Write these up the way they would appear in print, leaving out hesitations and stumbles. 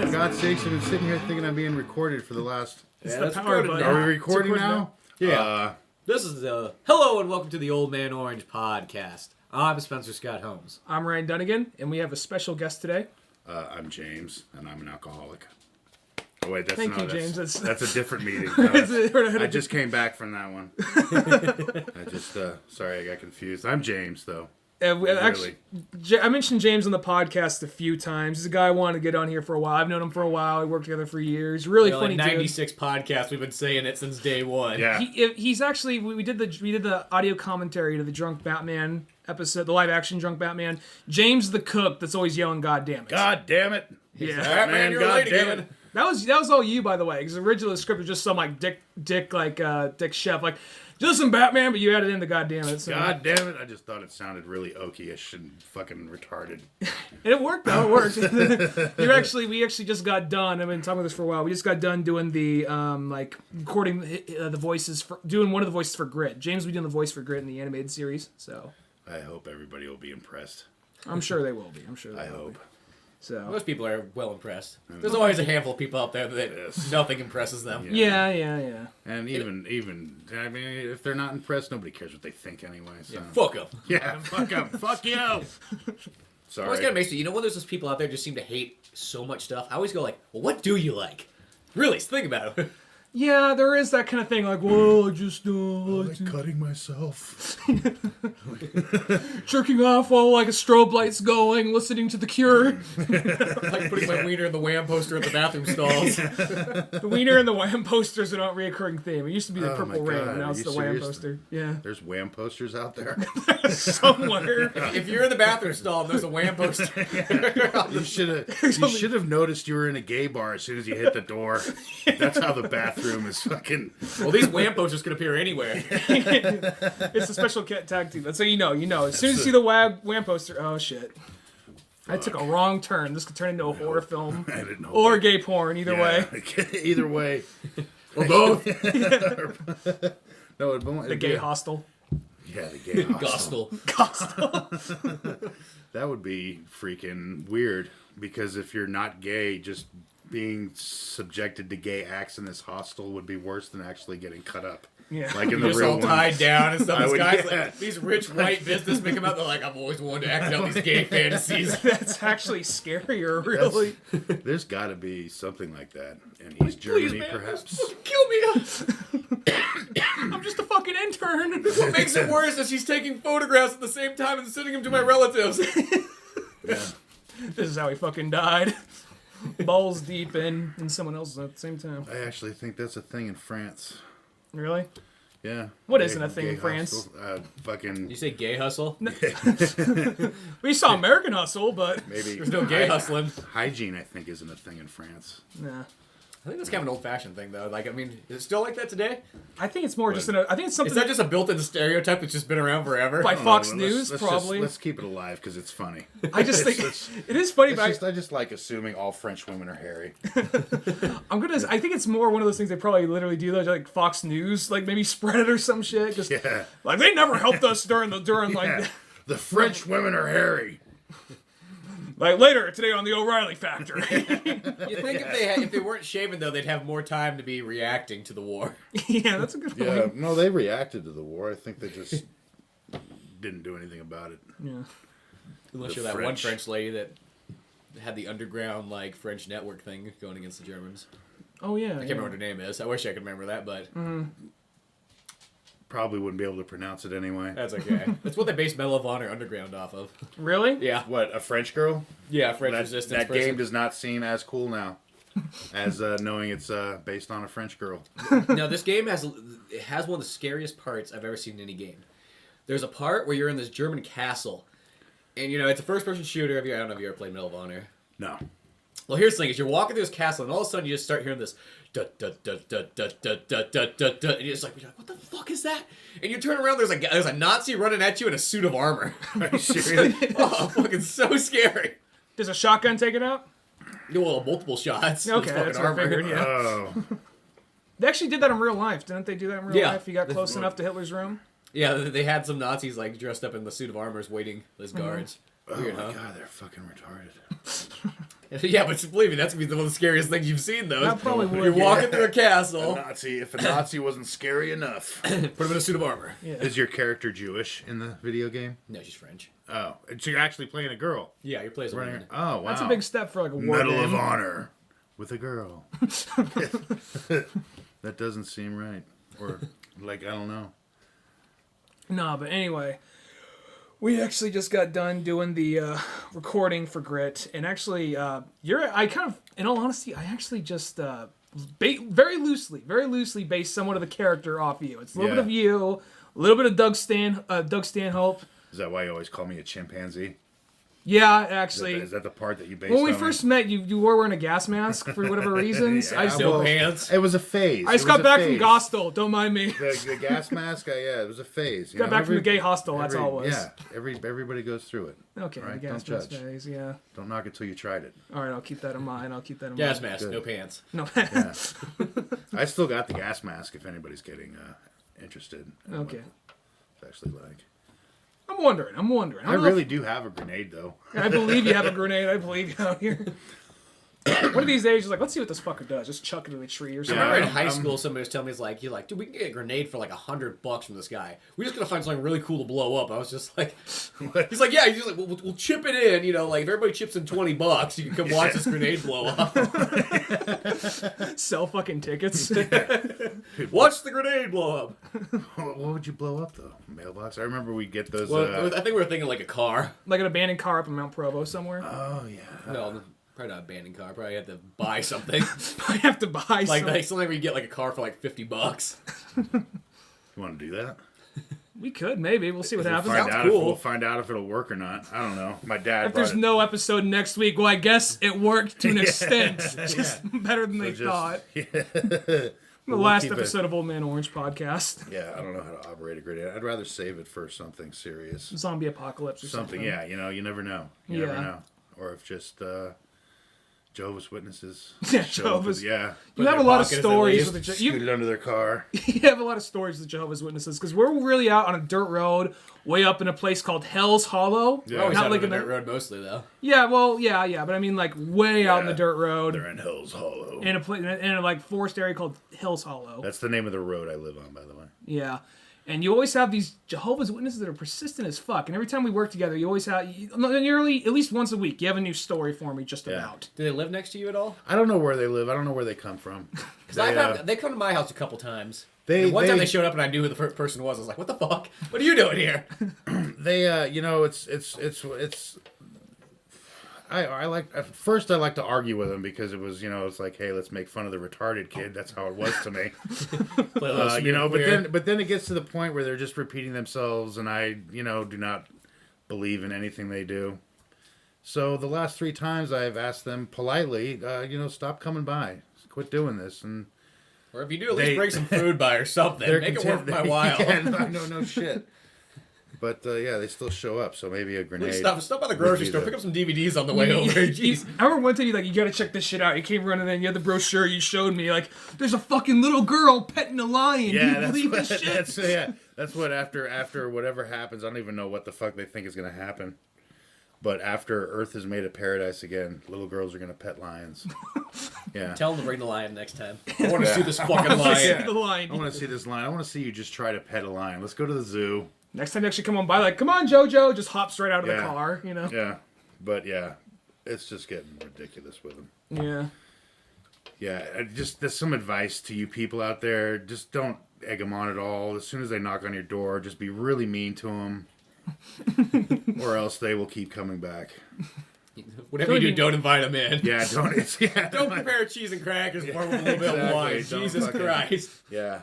For God's sakes, I've been sitting here thinking I'm being recorded for the last... That's recorded now. Are we recording now? Yeah. This is hello and welcome to the Old Man Orange podcast. I'm Spencer Scott Holmes. I'm Ryan Dunigan, and we have a special guest today. I'm James, and I'm an alcoholic. Oh wait, that's Thank not. you, James. That's a different meeting. I just came back from that one. Sorry, I got confused. I'm James, though. Actually, I mentioned James on the podcast a few times. He's a guy I wanted to get on here for a while. I've known him for a while. We worked together for years. Really funny dude. 96 podcasts. We've been saying it since day one. Yeah. He's actually we did the audio commentary to the Drunk Batman episode, the live action Drunk Batman. James the cook that's always yelling "God damn it!" God damn it! Yeah, Batman, you're late again. That was all you, by the way, because originally the script was just some like Dick Chef, like, listen, Batman, but you added in the goddamn it. So. God damn it! I just thought it sounded really oaky-ish and fucking retarded. And it worked though. It worked. We actually just got done. I've been talking about this for a while. We just got done doing the recording the voices doing one of the voices for Grit. James will be doing the voice for Grit in the animated series. So I hope everybody will be impressed. I'm sure they will be. I hope. So most people are well impressed. There's always a handful of people out there that nothing impresses them. Yeah. And even I mean, if they're not impressed, nobody cares what they think anyway. So. Yeah, fuck them. Yeah, fuck them. Fuck you. Sorry. I always gotta make you know when there's those people out there just seem to hate so much stuff. I always go like, well, what do you like? Really, think about it. Yeah, there is that kind of thing. Like, well, I just like cutting myself, jerking off while like a strobe light's going, listening to The Cure. Like putting my wiener in the Wham poster at the bathroom stalls. The wiener and the Wham posters are not a reoccurring theme. It used to be the Purple Rain, and now it's the Wham poster. Yeah, there's Wham posters out there somewhere. If you're in the bathroom stall, and there's a Wham poster. You should have noticed you were in a gay bar as soon as you hit the door. That's how the bathroom is fucking. Well, these Wham posters could appear anywhere. It's a special tag team. That's how you know. As soon as you see the Wham poster, oh shit. Fuck. I took a wrong turn. This could turn into a horror film. Or gay porn, either way. Either way. Or both. No, the gay hostel. Yeah, the gay hostel. Hostel. That would be freaking weird. Because if you're not gay, just being subjected to gay acts in this hostel would be worse than actually getting cut up. Yeah. Like in the just real all one. tied down and stuff. Like, these rich white businessmen come out, they're like, I've always wanted to act out these gay fantasies. That's actually scarier, really. There's got to be something like that in East Germany, man, perhaps. Kill me. I'm just a fucking intern. What makes it worse is she's taking photographs at the same time and sending them to my relatives. Yeah. This is how he fucking died. Balls deep in someone else's at the same time. I actually think that's a thing in France. Really? Yeah. What isn't a thing in France? Fucking. You say gay hustle? We saw American Hustle, but Maybe. There's no gay hustling. Hygiene, I think, isn't a thing in France. nah. I think that's kind of an old-fashioned thing, though. Like, I mean, is it still like that today? I think it's more just I think it's something Is that just a built-in stereotype that's just been around forever? by Fox Let's- News, let's probably. Let's keep it alive because it's funny. I just think it is funny, but I just like assuming all French women are hairy. I think it's more one of those things they probably literally do, like Fox News, like maybe spread it or some shit. Just, Yeah. like they never helped us during Yeah. like The French women are hairy. like later today on the O'Reilly Factor. You think if they weren't shaven, though, they'd have more time to be reacting to the war. Yeah, that's a good point. Yeah, no, they reacted to the war. I think they just didn't do anything about it. Yeah. Unless The you're that one French. French lady that had the underground, like, French network thing going against the Germans. Oh yeah. I can't remember what her name is. I wish I could remember that, but Probably wouldn't be able to pronounce it anyway. that's okay. That's what they based Medal of Honor Underground off of. Really? Yeah. What, a French girl? Yeah, French That, resistance that person. game does not seem as cool now as knowing it's based on a French girl. No, this game has one of the scariest parts I've ever seen in any game. There's a part where you're in this German castle, and it's a first-person shooter. I don't know if you ever played Medal of Honor. No. Well, here's the thing: is you're walking through this castle, and all of a sudden you just start hearing this, da da da da da da da da da da, and you're like, what the fuck is that? And you turn around, there's a Nazi running at you in a suit of armor. Are you serious? Oh, fucking so scary. Does a shotgun take it out? Well, multiple shots. Okay, It's fucking that's what I armor. figured, yeah. Oh. They actually did that in real life. Didn't they do that in real Yeah. life? You got close enough to Hitler's room? Yeah, they had some Nazis like dressed up in the suit of armors waiting as guards. Oh Weird, my huh? god, they're fucking retarded. Yeah, but believe me, that's gonna be one of the scariest things you've seen. Though That probably would, You're yeah. walking through a castle. If a Nazi wasn't scary enough. Put him in a suit of armor. Yeah. Is your character Jewish in the video game? No, she's French. Oh, so you're actually playing a girl. Yeah, you play as a Running. woman. Oh, wow. That's a big step for like a war Medal game. of Honor with a girl. That doesn't seem right. Or, like, I don't know. No, but anyway, we actually just got done doing the recording for Grit, and actually, I kind of, in all honesty, I actually just very loosely based somewhat of the character off you. It's a little bit Yeah. of you, a little bit of Doug Stanhope. Is that why you always call me a chimpanzee? Yeah, Is actually. that the part that you based When we on first me? met, you were wearing a gas mask for whatever reasons. Yeah, I just, No pants. It was a phase. I just got back from Gostel. Don't mind me. The gas mask, yeah, it was a phase. You Got know, back from the gay hostel. That's all it was. Yeah, everybody goes through it. Okay, Right, the gas don't mask judge. phase, yeah. Don't knock it till you tried it. All right, I'll keep that in mind. Gas mask, Good. no pants. No. Yeah. I still got the gas mask if anybody's getting interested. in what Okay. It's actually like. I'm wondering. I don't know really do have a grenade though. I believe you have a grenade. I believe you out here. One of these days, you're like, let's see what this fucker does. Just chuck it in a tree or I something. remember in high school, somebody was telling me, you're like, dude, we can get a grenade for like $100 from this guy. We're just gonna find something really cool to blow up. I was just like, he's like, yeah. He's like, we'll chip it in. You know, like if everybody chips in $20, you can come watch this grenade blow up. Sell fucking tickets. Watch the grenade blow up. What would you blow up though? Mailbox. I remember we'd get those. Well, I think we were thinking like a car. Like an abandoned car up in Mount Provo somewhere. Oh yeah. No, probably not an abandoned car. Probably had to buy something. I have to buy like some. something where you get like a car for like $50. You want to do that? We could, maybe. We'll see what happens. Sounds We'll cool. find out if it'll work or not. I don't know. My dad. If there's brought it- no episode next week, well, I guess it worked to an Yeah. extent. Just better than they just- thought. Yeah. The We'll last keep it- episode of Old Man Orange podcast. Yeah, I don't know how to operate a grenade. I'd rather save it for something serious. Zombie apocalypse or something. Something, yeah. You never know. You Yeah. never know. Or if just Jehovah's Witnesses. Yeah, show up Jehovah's- with- Yeah. You Put have in a their lot of pocket as they stories leave. with the Scoot it under their car. you have a lot of stories with Jehovah's Witnesses because we're really out on a dirt road, way up in a place called Hell's Hollow. Yeah. We're always Not out like on the in dirt the- road mostly though. Yeah, well, yeah, but I mean like way out in the Yeah. dirt road They're in Hell's Hollow. in a place in a like forest area called Hell's Hollow. That's the name of the road I live on, by the way. Yeah. And you always have these Jehovah's Witnesses that are persistent as fuck. And every time we work together, you always have, nearly at least once a week, you have a new story for me just Yeah. about. Do they live next to you at all? I don't know where they live. I don't know where they come from. Because they come to my house a couple times. They- And one time they- they showed up and I knew who the first person was. I was like, "What the fuck? What are you doing here?" They, you know, it's. I like at first I like to argue with them because it was, you know, it's like, hey, let's make fun of the retarded kid. That's how it was to me. Play a little You know, weird. but then it gets to the point where they're just repeating themselves, and I, you know, do not believe in anything they do. So the last 3 times I've asked them politely, you know, stop coming by, quit doing this, and Or if you do, at least They- bring some food by or something. they're Make it worth content- my while. Yeah, no shit. But yeah, they still show up. So maybe a At grenade. least stop by the grocery would be store. the- Pick up some DVDs on the way over. Jeez. I remember one time you gotta check this shit out. You came running in, you had the brochure you showed me, like, there's a fucking little girl petting a lion. Do Yeah, you that's believe what, this shit? that's what after whatever happens, I don't even know what the fuck they think is gonna happen. But after Earth is made a paradise again, little girls are gonna pet lions. Yeah. Tell them to bring the lion next time. I want to see this fucking lion. See the lion. I want to see this lion. I want to see you just try to pet a lion. Let's go to the zoo. Next time you actually come on by, like, come on, JoJo, just hops right out of the Yeah. car, you know? Yeah. But yeah, it's just getting ridiculous with them. Yeah. Yeah, just there's some advice to you people out there. Just don't egg them on at all. As soon as they knock on your door, just be really mean to them. Or else they will keep coming back. Whatever you do, don't invite them in. Yeah, Don't prepare cheese and crackers for them with a little bit of Exactly. wine. Don't Jesus fucking- Christ. Yeah.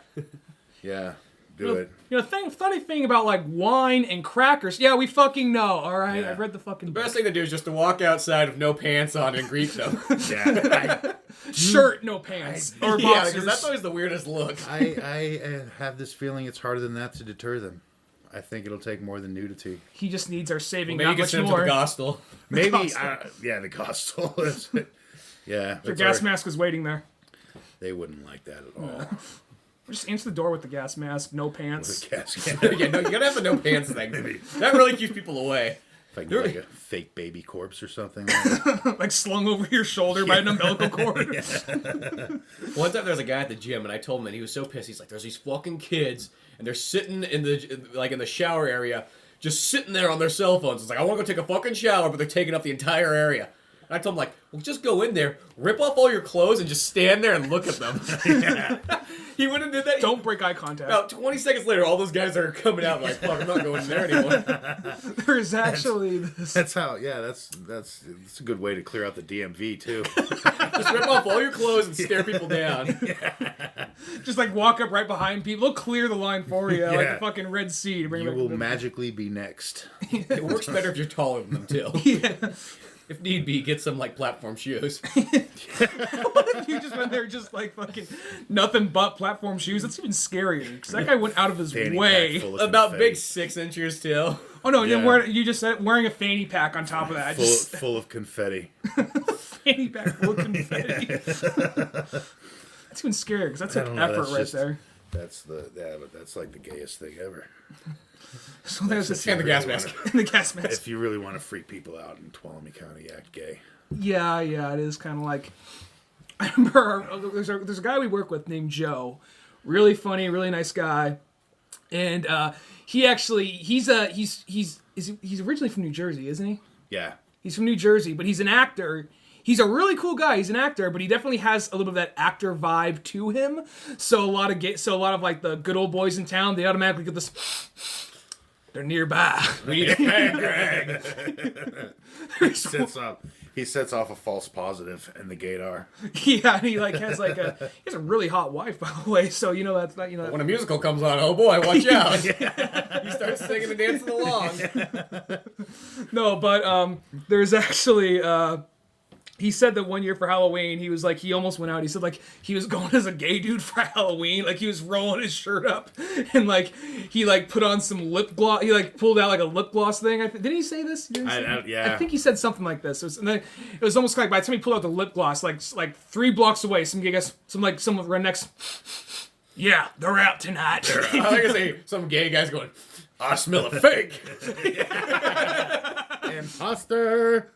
Yeah. Do it. You know, funny thing about, like, wine and crackers, yeah, we fucking know, all right? Yeah. I've read the fucking The best thing to do is just to walk outside with no pants on and greet them. Yeah. shirt, no pants, or Yeah, boxers. because that's always the weirdest look. I have this feeling it's harder than that to deter them. I think it'll take more than nudity. He just needs our saving, Maybe you not can much send them to more. the gospel. Maybe, Gospel. yeah, the gospel. Yeah. Your that's gas our- mask was waiting there. They wouldn't like that at all. Just answer the door with the gas mask, no pants. The gas Yeah, no, you gotta have the no pants thing. That really keeps people away. If I can get like a fake baby corpse or something. Like slung over your shoulder by an umbilical cord. One time there was a guy at the gym, and I told him that he was so pissed. He's like, "There's these fucking kids, and they're sitting in the shower area, just sitting there on their cell phones. It's like, I want to go take a fucking shower, but they're taking up the entire area." And I told him, like, well, just go in there, rip off all your clothes, and just stand there and look at them. He went and did that. Don't break eye contact. About 20 seconds later, all those guys are coming out like, fuck, I'm not going in there anymore. There's actually this. That's how. Yeah, that's a good way to clear out the DMV too. Just rip off all your clothes and stare people down. Just like walk up right behind people. They'll clear the line for you, like Yeah. the fucking Red Sea. To bring You back will the- magically be next. It works better if you're taller than them, too. Yeah. If need be, get some, like, platform shoes. You just went there just like fucking nothing but platform shoes. That's even scarier because that guy went out of his Fanny pack way. full of About confetti. big 6 inches, too. Oh no! Yeah. You just said wearing a fanny pack on top of that. full of confetti. Fanny pack full of confetti. That's even scarier because that's I like don't know, effort that's right just- there. But that's like the gayest thing ever. So there's this And the Really gas wanna- mask. the gas mask. If you really want to freak people out in Tuolumne County, act gay. Yeah, it is kind of like. I remember there's a guy we work with named Joe, really funny, really nice guy, and he actually he's originally from New Jersey, isn't he? Yeah. He's from New Jersey, but he's an actor. He's a really cool guy. He's an actor, but he definitely has a little bit of that actor vibe to him. So a lot of like the good old boys in town, they automatically get this. They're nearby. We need a fan, Greg. He sets off a false positive in the gaydar. Yeah, and he like has he has a really hot wife, by the way. So that's not When a musical comes on, oh boy, watch out. You start singing and dancing along. No, but there's actually he said that one year for Halloween, he was like, he almost went out. He said like he was going as a gay dude for Halloween, like he was rolling his shirt up and like he like put on some lip gloss. He like pulled out like a lip gloss thing. Didn't he say this? Yeah. I think he said something like this. And then it was almost like by the time he pulled out the lip gloss, like 3 blocks away, some rednecks. Yeah, they're out tonight. I think I say some gay guy's going, I smell a fake. Imposter.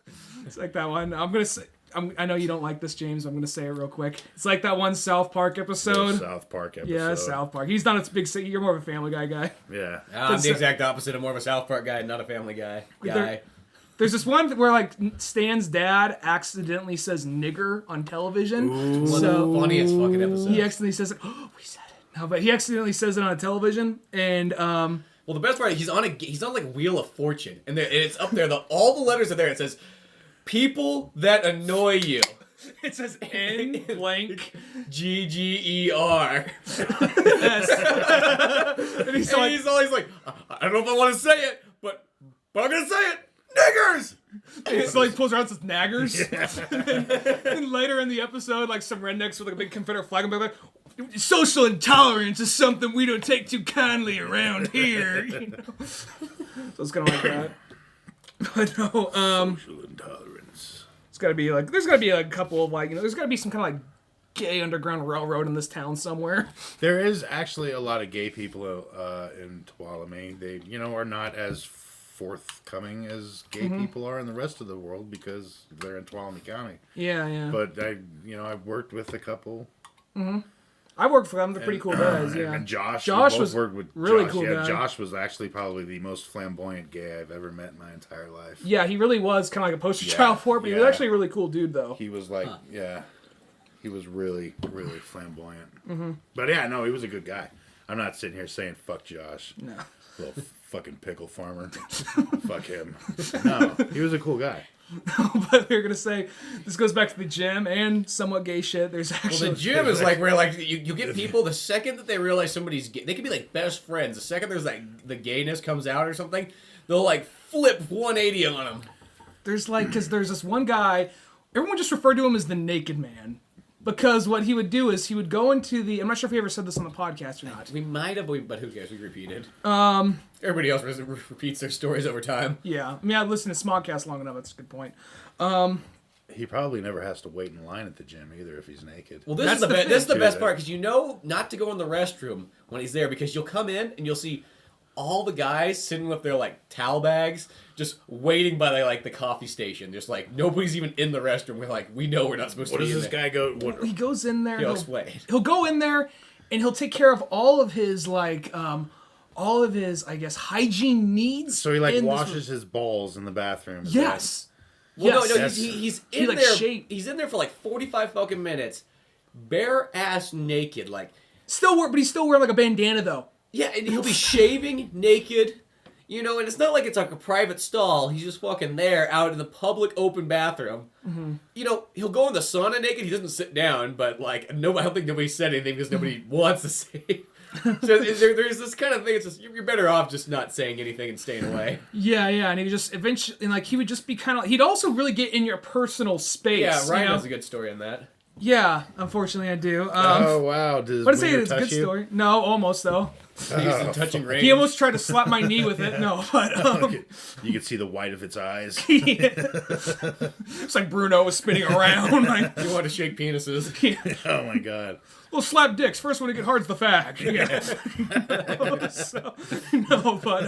It's like that one. I'm gonna say. I know you don't like this, James. I'm gonna say it real quick. It's like that one South Park episode. South Park episode. Yeah, South Park. He's not a big. You're more of a Family Guy guy. Yeah. I'm the exact opposite. I'm more of a South Park guy, not a Family Guy. There's this one where like Stan's dad accidentally says "nigger" on television. One of the funniest fucking episodes. He accidentally says it. Oh, we said it. No, but he accidentally says it on television, and Well, the best part, he's on like Wheel of Fortune, and it's up there. All the letters are there. It says, "People that annoy you." it says N blank. GGER. S. And he's And like, he's always like, I don't know if I want to say it, but I'm gonna say it. Niggers. it's like pulls around and says naggers. And later in the episode, like some rednecks with like a big Confederate flag on their back. Social intolerance is something we don't take too kindly around here. So it's kind of like that. But no, Social intolerance. it's gotta be like there's gotta be like a couple of like there's gotta be some kind of like gay underground railroad in this town somewhere. There is actually a lot of gay people in Tuolumne. They, are not as forthcoming as gay people are in the rest of the world because they're in Tuolumne County. Yeah. But I've worked with a couple. I worked for them. They're pretty cool guys. Yeah. And Josh Josh we both was worked with really Josh. cool Yeah, guy. Josh was actually probably the most flamboyant gay I've ever met in my entire life. Yeah, he really was kind of like a poster Yeah, child for it, but he was yeah. actually a really cool dude, though. He was like, he was really, really flamboyant. But yeah, no, he was a good guy. I'm not sitting here saying fuck Josh. No. Little fucking pickle farmer. Fuck him. No, he was a cool guy. But we were gonna say this goes back to the gym and somewhat gay shit. There's actually Well, the gym is like where like you get people the second that they realize somebody's gay, they can be like best friends. The second there's like the gayness comes out or something, they'll like flip 180 on them. there's like because there's this one guy, everyone just referred to him as the Naked Man. Because what he would do is he would go into the. I'm not sure if he ever said this on the podcast or not. We might have, but who cares? We repeated. Everybody else repeats their stories over time. Yeah, I mean I've listened to Smodcast long enough. That's a good point. He probably never has to wait in line at the gym either if he's naked. Well, this That's is the this is the thing. best part because you know not to go in the restroom when he's there because you'll come in and you'll see all the guys sitting with their like towel bags, just waiting by like the coffee station. Just like nobody's even in the restroom. We're like, we know we're not supposed What to be does in this there. guy go? What, He goes in there. He'll explain. He'll go in there, and he'll take care of all of his all of his, I guess, hygiene needs. so he like in this washes his balls in the bathroom. Is Yes. Well, Yes. no, he's in like, there. shake- He's in there for like 45 fucking minutes, bare ass naked, like. But he's still wearing like a bandana though. Yeah, and he'll be shaving naked, you know, and it's not like it's like a private stall. He's just fucking there out in the public open bathroom. Mm-hmm. You know, he'll go in the sauna naked. He doesn't sit down, but like, I don't think nobody said anything because nobody wants to say. So there's this kind of thing. It's just you're better off just not saying anything and staying away. Yeah, and he just eventually, and like he would just be kind of. He'd also really get in your personal space. Yeah, Ryan you know? has a good story on that. Yeah, unfortunately I do. Oh wow! Does But I say Wiener it's a touch good you? story. No, almost though. He's in touching range. He almost tried to slap my knee with it. No, but You could see the white of its eyes. it's like Bruno was spinning around. Like, You want to shake penises? Oh my god! well, slap dicks. First one to get hard's the fag. Yeah. So, no, but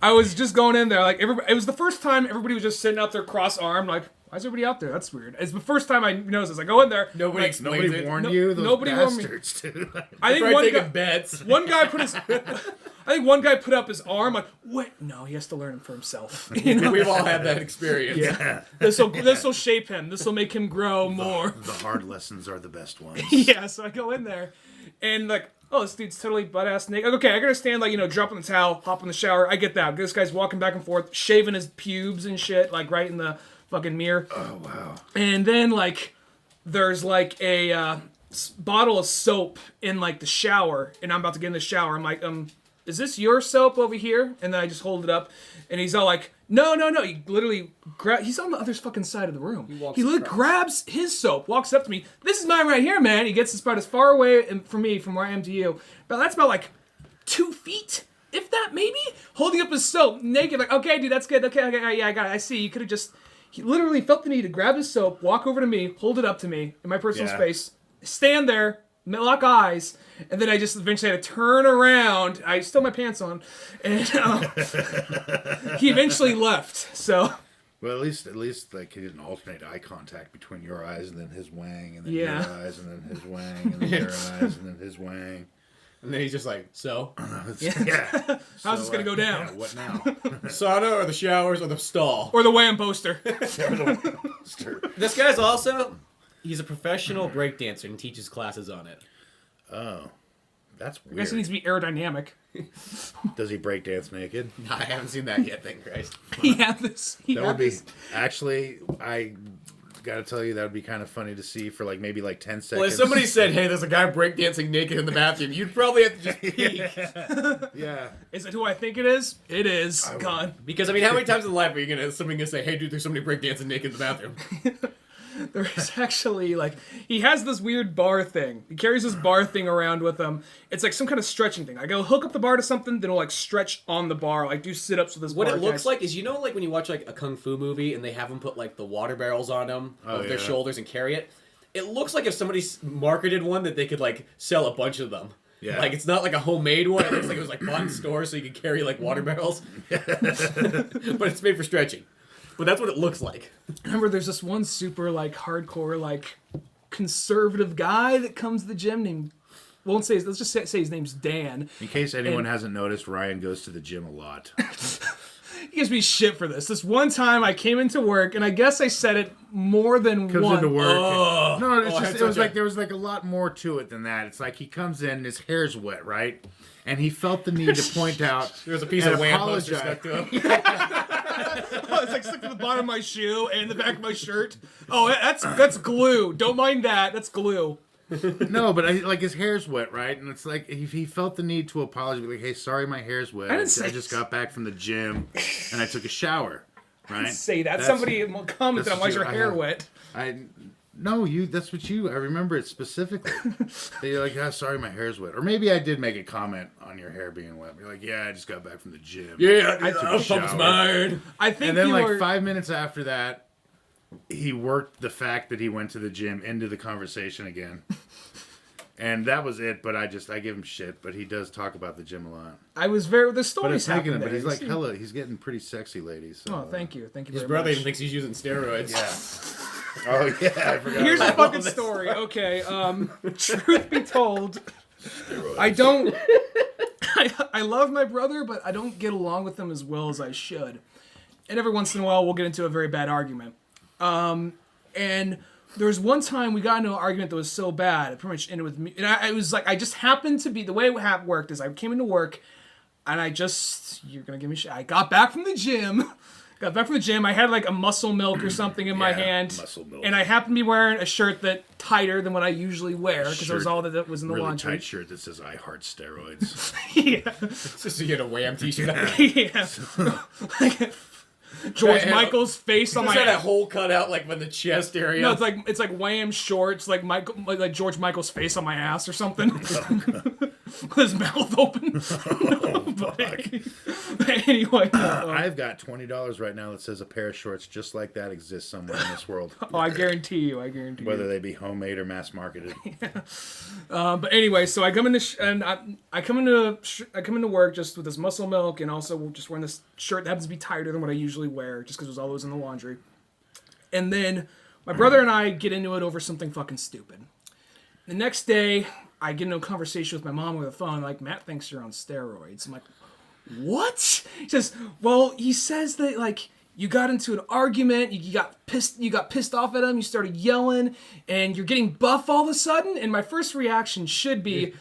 I was just going in there like everybody. It was the first time everybody was just sitting out there cross-armed. Like, why is everybody out there? That's weird. It's the first time I noticed this. I go in there. Nobody like, explains Nobody it. warned No- you. Those nobody warned me. bastards, dude. I think Try one taking guy. bets. One guy put his. I think one guy put up his arm. Like, what? No, he has to learn it for himself. You know? We've all had that experience. Yeah. This will shape him. This will make him grow more. The hard lessons are the best ones. Yeah, so I go in there, and like, oh, this dude's totally butt ass naked. Like, okay, I gotta stand like dropping the towel, hop in the shower. I get that. This guy's walking back and forth, shaving his pubes and shit, like right in the fucking mirror. Oh wow! And then like, there's like a bottle of soap in like the shower, and I'm about to get in the shower. I'm like, is this your soap over here? And then I just hold it up, and he's all like, no. He literally he's on the other fucking side of the room. He literally grabs his soap, walks up to me. This is mine right here, man. He gets this about as far away from me from where I am to you. But that's about like 2 feet, if that, maybe. Holding up his soap, naked, like, okay, dude, that's good. Okay, yeah, I got it. I see. You could have just. He literally felt the need to grab his soap, walk over to me, hold it up to me in my personal Yeah. space, stand there, lock eyes, and then I just eventually had to turn around. I still had my pants on, and he eventually left. So Well, at least like he didn't alternate eye contact between your eyes and then his wang, and then Yeah. your eyes and then his wang, and then your eyes and then his wang. And then he's just like, so? Yeah. how's this gonna go down? Yeah, what now? Sauna or the showers or the stall? Or the Wham poster. This guy's also, he's a professional breakdancer and teaches classes on it. Oh, that's I guess he weird. needs to be aerodynamic. Does he break dance naked? I haven't seen that yet, thank Christ. He had this. That would be actually. I gotta tell you, that would be kind of funny to see for like maybe like 10 seconds. Well, if somebody said, hey, there's a guy breakdancing naked in the bathroom, you'd probably have to just peek. Yeah. Is it who I think it is? It is. Gone. Because, I mean, how many times in life are somebody gonna say, hey, dude, there's somebody breakdancing naked in the bathroom? There is actually, like, he has this weird bar thing. He carries this bar thing around with him. It's like some kind of stretching thing. I go hook up the bar to something, then he'll, like, stretch on the bar, like, do sit-ups with this What bar. it looks like is, you know, like when you watch, like, a kung fu movie and they have them put, like, the water barrels on them of their shoulders and carry it? It looks like if somebody marketed one that they could, like, sell a bunch of them. Yeah. Like, it's not like a homemade one. It looks like it was, like, bought in stores so you could carry, like, water barrels. But it's made for stretching. But that's what it looks like. Remember, there's this one super, like, hardcore, like, conservative guy that comes to the gym named... Won't say... Let's just say his name's Dan. In case anyone hasn't noticed, Ryan goes to the gym a lot. He gives me shit for this. This one time I came into work, and I guess I said it more than Comes once. into work. Oh. No, it's Oh, just, it's it was such a- like there was like a lot more to it than that. It's like he comes in, and his hair's wet, right? And he felt the need to point out. There's a piece and of wham poster apologize. stuck to him. Oh, it's like stuck to the bottom of my shoe and the back of my shirt. Oh, that's glue. Don't mind that. That's glue. No, but like his hair's wet, right? And it's like he felt the need to apologize, like, "Hey, sorry, my hair's wet. I didn't say- I just got back from the gym, and I took a shower." Right? Say that. That's- Somebody commented on that's why is your true. hair wet. No, you. That's what you. I remember it specifically. That you're like, "Ah, sorry, my hair's wet," or maybe I did make a comment on your hair being wet. You're like, "Yeah, I just got back from the gym." Yeah, I took a I'll pump shower. mine. I think And then, you like were... 5 minutes after that, he worked the fact that he went to the gym into the conversation again. And that was it, but I give him shit, but he does talk about the gym a lot. The But stories it's making happened him, but there. he's like hella, he's getting pretty sexy ladies. So, Oh, thank you very His much. brother even thinks he's using steroids. Yeah. Oh, yeah, I forgot. Here's the about fucking story. Okay, truth be told, steroids. I don't. I love my brother, but I don't get along with him as well as I should. And every once in a while, we'll get into a very bad argument. And there was one time we got into an argument that was so bad, it pretty much ended with me. And I was like, I just happened to be, the way it worked is I came into work, and you're going to give me shit. I got back from the gym. I had like a muscle milk or something in my hand. Muscle milk. And I happened to be wearing a shirt that tighter than what I usually wear because it was Shirt, all that was in the really laundry. tight shirt that says "I heart steroids." Yeah. It's just to get a Wham t-shirt. Yeah. George Michael's face on Just my had that hole cut out like when the chest area. No, it's like Wham shorts, like George Michael's face on my ass or something. With his mouth open. But anyway, I've got $20 right now that says a pair of shorts just like that exists somewhere in this world. oh, I guarantee you. Whether they be homemade or mass marketed. But anyway, so I come I come into work just with this muscle milk and also just wearing this shirt that happens to be tighter than what I usually wear just because it was all those in the laundry. And then my brother and I get into it over something fucking stupid. The next day, I get into a conversation with my mom over the phone, like, Matt thinks you're on steroids. I'm like, what? He says, well, he says that, like, you got into an argument, you got pissed off at him, you started yelling, and you're getting buff all of a sudden. And my first reaction should be,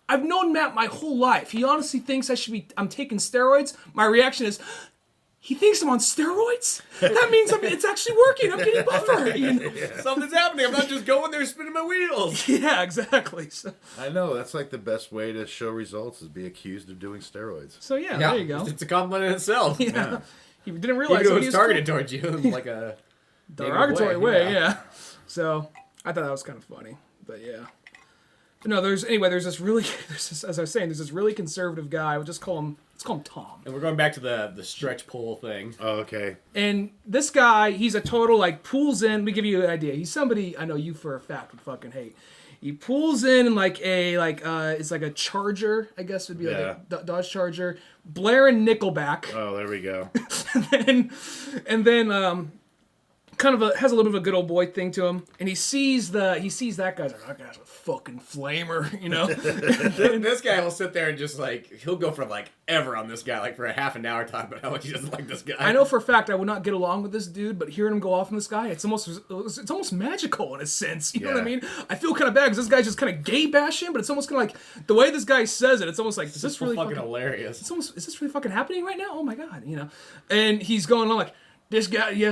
I've known Matt my whole life. He honestly thinks I'm taking steroids. My reaction is, he thinks I'm on steroids? That means it's actually working. I'm getting buffer. You know? Something's happening. I'm not just going there spinning my wheels. Yeah, exactly. So I know, that's like the best way to show results is be accused of doing steroids. yeah, there you go. It's a compliment in itself. Yeah. He didn't realize Even though he it was was targeted towards you in like a derogatory way, yeah. So I thought that was kind of funny, but yeah. But no, there's this really, as I was saying, there's this really conservative guy. Let's call him Tom. And we're going back to the stretch pull thing. Oh, okay. And this guy, he's a total, like, pulls in. Let me give you an idea. He's somebody I know you for a fact would fucking hate. He pulls in like it's like a Charger, I guess would be like a Dodge Charger, blaring Nickelback. Oh, there we go. and then kind of has a little bit of a good old boy thing to him, and he sees that guy's like, that guy's a fucking flamer, you know. This guy will sit there and just like he'll go for like ever on this guy, like for a half an hour talking about how much he doesn't like this guy. I know for a fact I would not get along with this dude, but hearing him go off on this guy, it's almost magical in a sense. You know what I mean? I feel kind of bad because this guy's just kind of gay bashing, but it's almost kind of like the way this guy says it. It's almost like, is this really fucking hilarious? Is this really fucking happening right now? Oh my god, you know. And he's going on like, this guy, he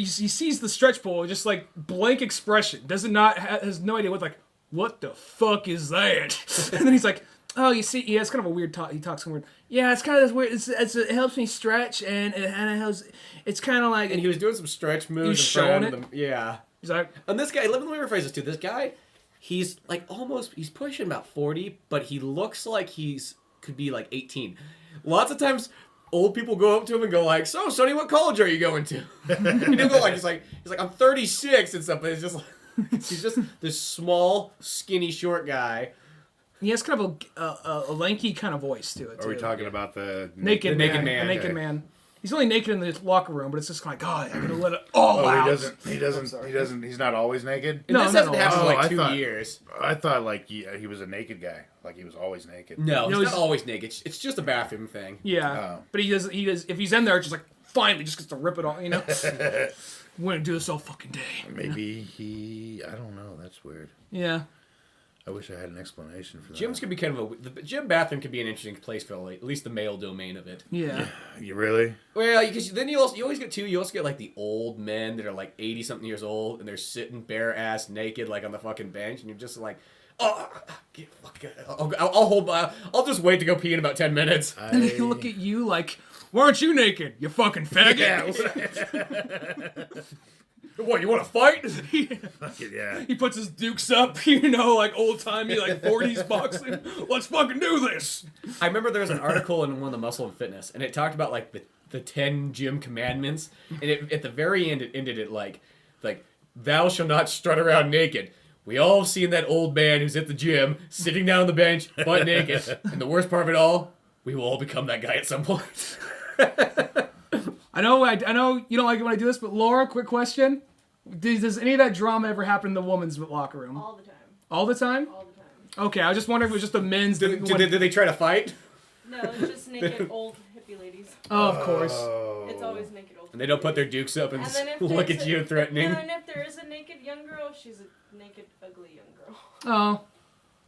sees the stretch pole, just like blank expression, has no idea what the fuck is that? And then he's like, oh, you see, it's kind of a weird talk. He talks some weird. Yeah, it's kind of this weird. It helps me stretch, and it's kind of like. And he was doing some stretch moves. He's showing it. Yeah. He's like, and this guy, let me rephrase this too. This guy, he's like he's pushing about 40, but he looks like could be like 18. Lots of times, old people go up to him and go like, "So, Sonny, what college are you going to?" And he'll go like, he's like, "I'm 36 and stuff." But it's just like, he's just this small, skinny, short guy. He has kind of a lanky kind of voice to it. Are we talking about the naked man? He's only naked in the locker room, but it's just like, God, I'm gonna let it all out. He doesn't. He's not always naked. And this hasn't happened in like 2 years. I thought like he was a naked guy, like he was always naked. No, he's not always naked. It's just a bathroom thing. Yeah, but he does. If he's in there, it's just like finally just gets to rip it off. You know, wouldn't do this all fucking day. Maybe I don't know. That's weird. Yeah. I wish I had an explanation for that. Gyms could be the gym bathroom could be an interesting place for at least the male domain of it. Yeah. You really? Well, because then you always get like the old men that are like 80-something years old and they're sitting bare ass naked like on the fucking bench, and you're just like, I'll just wait to go pee in about 10 minutes. And they look at you like, why aren't you naked, you fucking faggot? What, you want to fight? Yeah. He puts his dukes up, you know, like old-timey, like 40s boxing. Let's fucking do this. I remember there was an article in one of the Muscle and Fitness, and it talked about like the 10 gym commandments, and at the very end it ended it like thou shall not strut around naked. We all have seen that old man who's at the gym, sitting down on the bench, butt naked. And the worst part of it all, we will all become that guy at some point. I know you don't like it when I do this, but Laura, quick question. Does any of that drama ever happen in the women's locker room? All the time. All the time? All the time. Okay, I was just wondering if it was just the men's... Did they try to fight? No, it's just naked old hippie ladies. Oh, of course. It's always naked old. And they don't put their dukes up and, And then if look there's at you threatening. No, and if there is a naked young girl, she's a naked ugly young girl. Oh.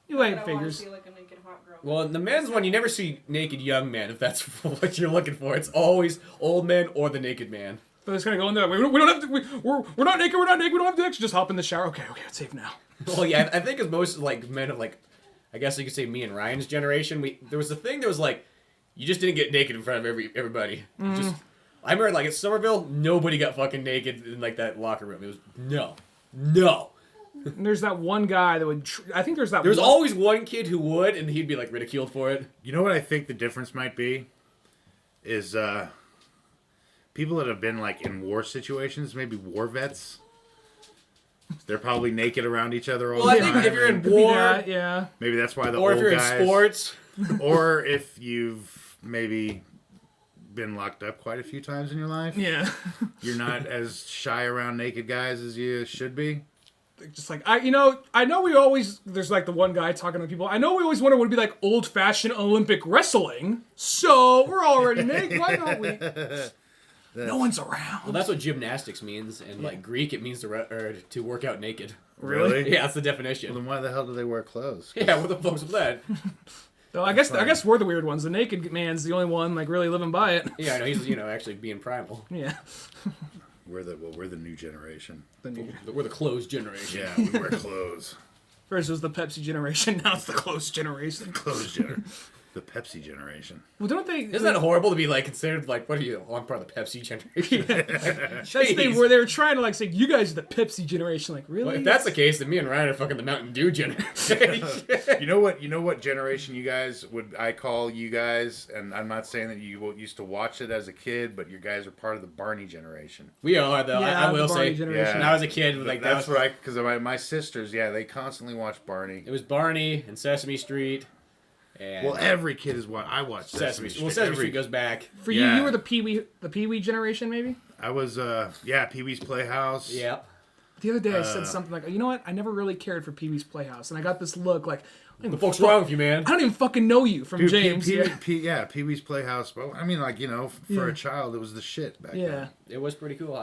You I ain't don't want to figures. see like a naked hot girl. Well, in the men's one, you never see naked young men, if that's what you're looking for. It's always old men or the naked man. So just kind of go in there. We don't have to. We're not naked. We're not naked. We don't have to actually just hop in the shower. Okay, it's safe now. Well, yeah, I think as most like men of like, I guess you could say me and Ryan's generation, there was a thing that was like, you just didn't get naked in front of everybody. Just, I remember like at Somerville, nobody got fucking naked in like that locker room. It was no. And there's that one guy that would. I think there's that. There was one... always one kid who would, and he'd be like ridiculed for it. You know what I think the difference might be? Is people that have been like in war situations, maybe war vets. They're probably naked around each other all Well, the I time. think if you're in Could be war, that, yeah. Maybe that's why the or old if you're guys, in sports, or if you've maybe been locked up quite a few times in your life, Yeah. you're not as shy around naked guys as you should be. Just like I know we always there's like the one guy talking to people. I know we always wonder would it be like old-fashioned Olympic wrestling. So we're already naked. Why don't we? No one's around. well, that's what gymnastics means. In like Greek, it means to work out naked. Really? Yeah, that's the Well, definition. then why the hell do they wear clothes? Yeah, what the fuck's with that? So I guess we're the weird ones. The naked man's the only one like really living by it. Yeah, I know he's actually being primal. Yeah. We're the new generation. We're the closed generation. Yeah, we wear clothes. First it was the Pepsi generation. Now it's the close generation. Clothes generation. The Pepsi generation. Well, don't they? Isn't that horrible to be like considered like what are you? Oh, I'm part of the Pepsi generation. That's the thing where they were trying to like say you guys are the Pepsi generation. Like really? Well, if that's the case, then me and Ryan are fucking the Mountain Dew generation. You know what generation you guys I call you guys, and I'm not saying that you used to watch it as a kid, but you guys are part of the Barney generation. We are though. Yeah, I will the Barney say. generation. When I was a kid, like That's what because my sisters, they constantly watch Barney. It was Barney and Sesame Street. And Well, every kid is what I watch Sesame Street. Well, Sesame Street goes back. For you, Yeah. you were the Pee Wee generation, maybe. I was Pee-wee's Playhouse. Yeah. The other day I said something like, you know what? I never really cared for Pee Wee's Playhouse, and I got this look like, The fuck's wrong with you, man? I don't even fucking know you from Dude, James. Pee-wee's Playhouse. Well, I mean, like, for a child, it was the shit back Yeah. then. It was pretty cool.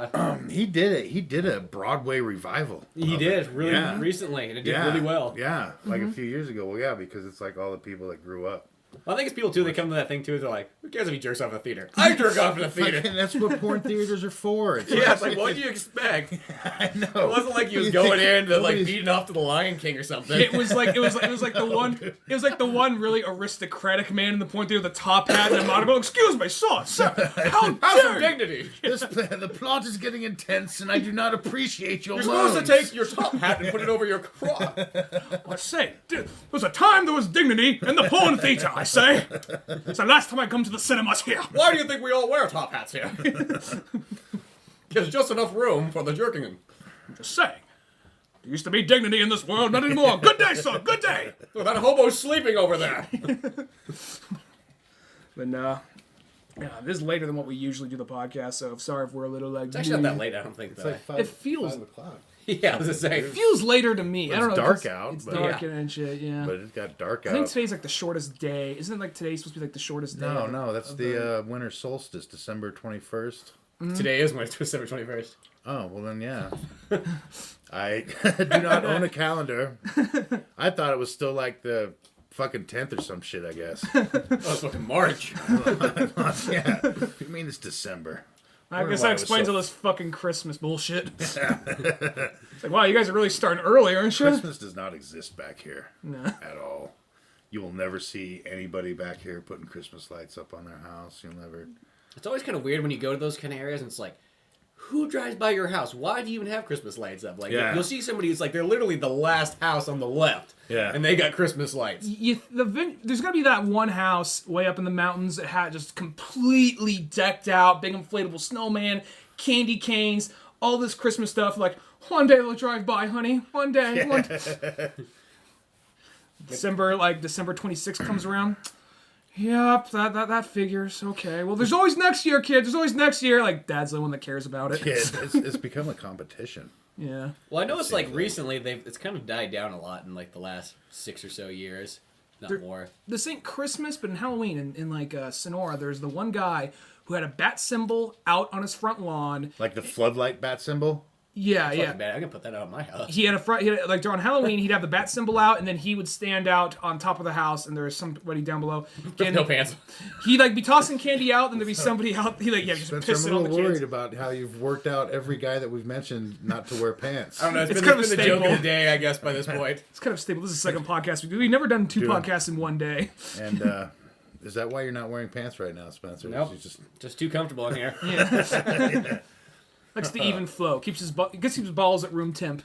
He did it. He did a Broadway revival. He of did it. really Yeah. recently, and it did Yeah. really well. Yeah, like a few years ago. Well, yeah, because it's like all the people that grew up. I think it's people too. They come to that thing too. They're like, "Who cares if he jerks off in the theater? I jerk off in the theater." And that's what porn theaters are for. It's Yeah, it's like, what do you expect? I know. It wasn't like he was You going think in to like nobody's- beating off to the Lion King or something. It was like the one really aristocratic man in the point there with the top hat and a monocle. Excuse me, sir, how How's dare some you? dignity? The plot is getting intense, and I do not appreciate your You're moans. supposed to take your top hat and put it over your crop. I say, there was a time there was dignity in the porn theater. I say, it's the last time I come to the cinemas here. Why do you think we all wear top hats here? There's just enough room for the jerking. I'm just saying, there used to be dignity in this world, not anymore. Good day, sir. Good day. Oh, that hobo's sleeping over there. But yeah, this is later than what we usually do the podcast, so I'm sorry if we're a little like. It's actually not that late, I don't think. It's Though. like It feels- 5 o'clock. Yeah, I was gonna say. It feels later to me. I don't know. It's dark 'cause out, It's but- dark Yeah. and shit. Yeah. But it got dark I think out. today's like the shortest day. Isn't it like today's supposed to be like the shortest day? No, that's the winter solstice, December 21st. Today is December 21st. Oh, well then, yeah. I do not own a calendar. I thought it was still like the fucking 10th or some shit, I guess. Oh, it's fucking March. Yeah. You mean it's December? I wonder guess why that it was explains so- all this fucking Christmas bullshit. It's like, wow, you guys are really starting early, aren't you? Christmas does not exist back here No. at all. You will never see anybody back here putting Christmas lights up on their house. You'll never... It's always kind of weird when you go to those kind of areas and it's like, who drives by your house? Why do you even have Christmas lights up? Like, Yeah. you'll see somebody who's like, they're literally the last house on the left. Yeah. And they got Christmas lights. There's gonna be that one house way up in the mountains that had just completely decked out, big inflatable snowman, candy canes, all this Christmas stuff. Like, One day they'll drive by, honey. One day. One day. December 26th comes around. Yep, that figures. Okay. Well, there's always next year, kid. There's always next year. Like, Dad's the one that cares about it. Yeah, it's become a competition. Yeah. Well, I noticed like recently it's kind of died down a lot in like the last 6 or so years. Not more. This ain't Christmas, but in Halloween, in like Sonora, there's the one guy who had a bat symbol out on his front lawn. Like the floodlight bat symbol? Yeah, Fucking yeah. bad. I'm gonna put that out of my house. He had like during Halloween, he'd have the bat symbol out, and then he would stand out on top of the house, and there was somebody down below. With no pants. He'd like be tossing candy out, and there'd be somebody out. He like just Spencer, pissing I'm a on the little worried kids. about how you've worked out every guy that we've mentioned not to wear pants. I don't know. It's It's kind of been a the joke staple. of the day, I guess, by this point. It's kind of stable. This is the second podcast we do. We've never done two Dude. podcasts in one day. And is that why you're not wearing pants right now, Spencer? Nope. You just Just too comfortable in here. Yeah. Likes the even flow. Keeps his balls at room temp.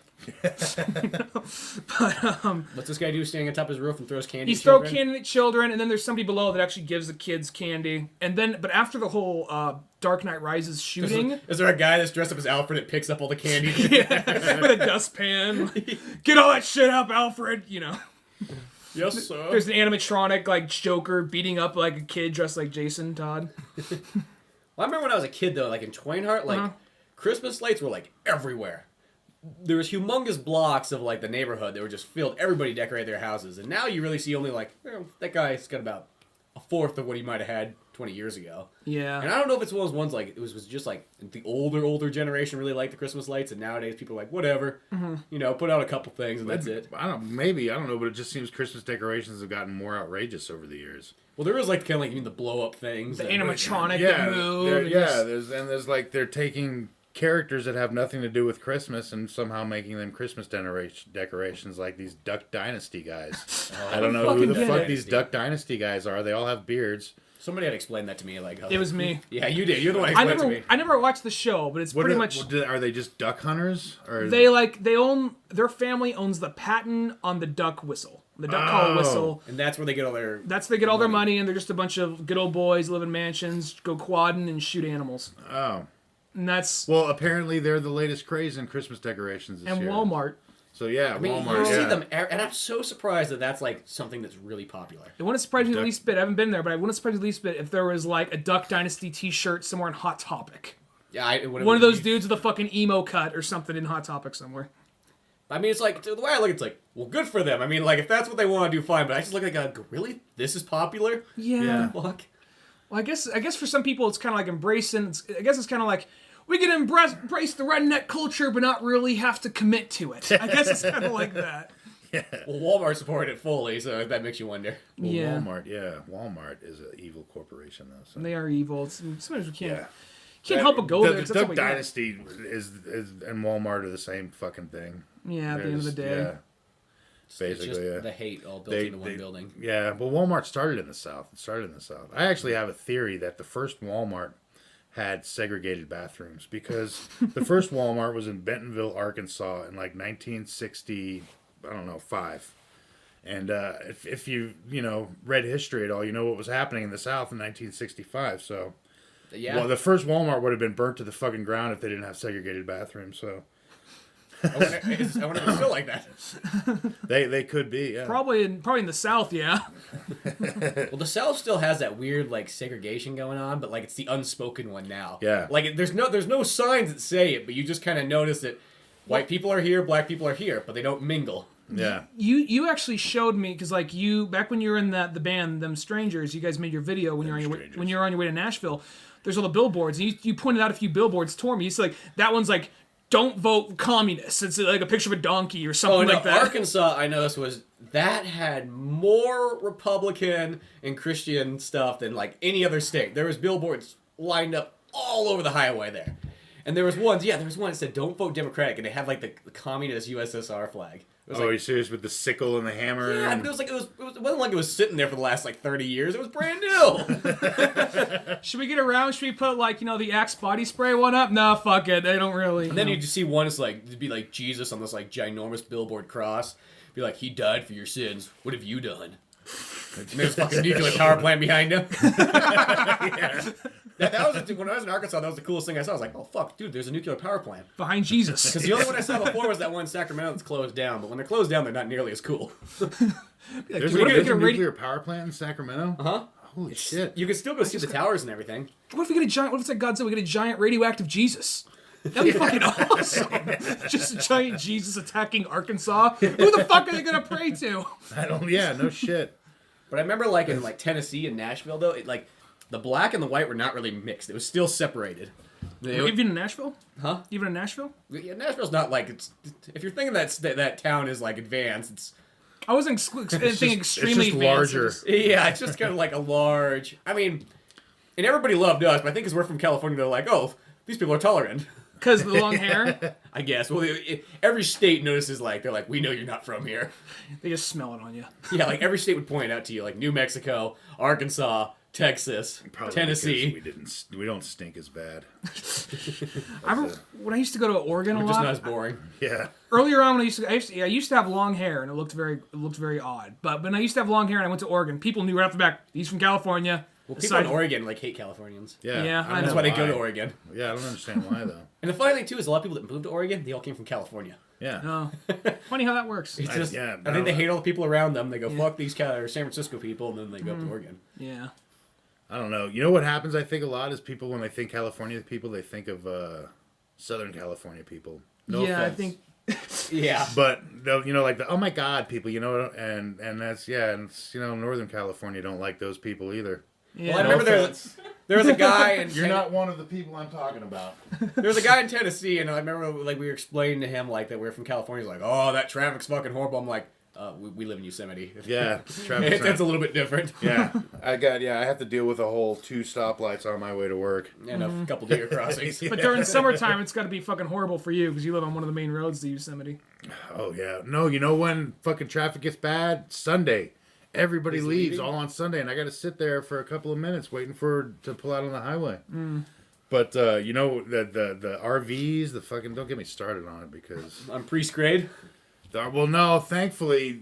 What's this guy do standing on top of his roof and throws candy? He's at throwing children? candy at children, and then there's somebody below that actually gives the kids candy. And then, but after the whole Dark Knight Rises shooting, Is there a guy that's dressed up as Alfred that picks up all the candy? yeah, with a dustpan, get all that shit up, Alfred. You know, Yes, sir. there's an animatronic like Joker beating up like a kid dressed like Jason Todd. Well, I remember when I was a kid, though, like in Twainhart, like, Christmas lights were, like, everywhere. There was humongous blocks of, like, the neighborhood that were just filled. Everybody decorated their houses. And now you really see only, like, that guy's got about a fourth of what he might have had 20 years ago. Yeah. And I don't know if it's one of those ones, like, it was just, like, the older generation really liked the Christmas lights, and nowadays people are like, whatever. You know, put out a couple things, and that's it. I don't know, but it just seems Christmas decorations have gotten more outrageous over the years. Well, there was, like, kind of, like, you mean, the blow-up things. The and- animatronic Yeah, that move. there's like they're taking characters that have nothing to do with Christmas and somehow making them Christmas decorations, like these Duck Dynasty guys. I don't know who the Fucking fuck get it. these Duck Dynasty guys are. They all have beards. Somebody had to explain that to me, like... It was me. Yeah, you did. You're the one who explained it to me. I never watched the show, but it's pretty much. Are they just duck hunters? Or They own their family owns the patent on the duck whistle, the duck call whistle. And that's where they get all their... That's where they get all their money, and they're just a bunch of good old boys live in mansions, go quadding and shoot animals. Oh. And that's Well, apparently they're the latest craze in Christmas decorations this and year. Walmart. So yeah, I mean, Walmart. you see Yeah. them, and I'm so surprised that that's like something that's really popular. It wouldn't surprise me the least bit. I haven't been there, but I wouldn't surprise me the least bit if there was like a Duck Dynasty T-shirt somewhere in Hot Topic. Yeah, One of those dudes with a fucking emo cut or something in Hot Topic somewhere. I mean, it's like the way I look, it's like, well, good for them. I mean, like if that's what they want to do, fine. But I just look like, really, this is popular? Yeah. Fuck. Well, I guess for some people it's kind of like embracing. I guess it's kind of like we can embrace the redneck culture, but not really have to commit to it. I guess it's kind of like that. Well, Walmart supported it fully, so that makes you wonder. Well, Yeah. Walmart is an evil corporation though. So. They are evil. Sometimes we can't. Yeah. Can't help but go there. 'cause The that's Duck what we got. Dynasty is and Walmart are the same fucking thing. Yeah, at the end of the day. Yeah. It's Basically, just yeah. the hate all built into one building. Yeah, but Walmart started in the South. It started in the South. I actually have a theory that the first Walmart had segregated bathrooms because the first Walmart was in Bentonville, Arkansas in like 1960, I don't know, 5. And if you read history at all, you know what was happening in the South in 1965. So, Yeah. well, the first Walmart would have been burnt to the fucking ground if they didn't have segregated bathrooms. So I wonder if it's still like that. they could be, yeah. Probably in the South, yeah. Well, the South still has that weird like segregation going on, but like it's the unspoken one now. Yeah. Like there's no signs that say it, but you just kind of notice that white people are here, black people are here, but they don't mingle. Yeah. You actually showed me because like you back when you were in the band Them Strangers, you guys made your video when you're on your way to Nashville. There's all the billboards, and you pointed out a few billboards to me. You said like that one's like don't vote communists. It's like a picture of a donkey or something Oh, no, like that. Arkansas, I noticed that had more Republican and Christian stuff than like any other state. There was billboards lined up all over the highway there. And there was one that said don't vote Democratic, and they had like the communist USSR flag. It was Oh, are like, you serious with the sickle and the hammer? yeah, and... but it wasn't like it was sitting there for the last like 30 years. It was brand new. Should we get around? Should we put like the Axe body spray one up? No, fuck it. They don't really. And then you just see one, it's like, it'd be like Jesus on this like ginormous billboard cross. Be like, he died for your sins. What have you done? And there's a fucking nuclear power plant behind him. That was when I was in Arkansas. That was the coolest thing I saw. I was like, "Oh fuck, dude! There's a nuclear power plant." Behind Jesus. Because the only one I saw before was that one in Sacramento that's closed down. But when they're closed down, they're not nearly as cool. There's what if we a get a nuclear power plant in Sacramento? Huh? Holy shit. You can still go see the towers and everything. What if we get a giant? What if it's like Godzilla? We get a giant radioactive Jesus. That'd be fucking awesome. Just a giant Jesus attacking Arkansas. Who the fuck are they gonna pray to? No shit. But I remember, like, in like Tennessee and Nashville, though, the black and the white were not really mixed. It was still separated. Even in Nashville? Huh? Even in Nashville? Yeah, Nashville's not like it's. If you're thinking that town is like advanced, it's. I wasn't thinking extremely it's just advanced. larger. Yeah, it's just kind of like a large. I mean, and everybody loved us, but I think because we're from California, they're like, oh, these people are tolerant. Because of the long hair? I guess. Well, every state notices, they're like, we know you're not from here. They just smell it on you. Yeah, like every state would point it out to you, like New Mexico, Arkansas, Texas, Probably Tennessee. We don't stink as bad. I remember when I used to go to Oregon We're a just lot. not as boring. Yeah. Earlier on, when I used to have long hair, and it looked very odd. But when I used to have long hair, and I went to Oregon, people knew right off the back, he's from California. Well, people in Oregon hate Californians. Yeah. Yeah, I don't I know That's why they go to why. Oregon. Yeah, I don't understand why though. And the funny thing too is a lot of people that moved to Oregon, they all came from California. Yeah. Oh, funny how that works. It's just, yeah, I think they no. hate all the people around them. They go fuck these San Francisco people, and then they go up to Oregon. Yeah. I don't know. You know what happens? I think a lot is people when they think California people, they think of Southern California people. No yeah, offense. I think. Yeah, But like the oh my god people, and that's and it's, Northern California don't like those people either. Yeah. well, I remember there was a guy, and You're not one of the people I'm talking about. there was a guy in Tennessee, and I remember we were explaining to him that we're from California. He's like, "Oh, that traffic's fucking horrible." I'm like, "We live in Yosemite. Yeah, traffic's That's a not- little bit different." yeah. I have to deal with a whole 2 stoplights on my way to work. And a couple deer crossings. But during summertime, it's got to be fucking horrible for you because you live on one of the main roads to Yosemite. Oh yeah, no, you know when fucking traffic gets bad? Sunday. Everybody Is leaves leaving? all on Sunday, and I got to sit there for a couple of minutes waiting to pull out on the highway. But the RVs, the fucking don't get me started on it because On pre-grade. well, no, thankfully,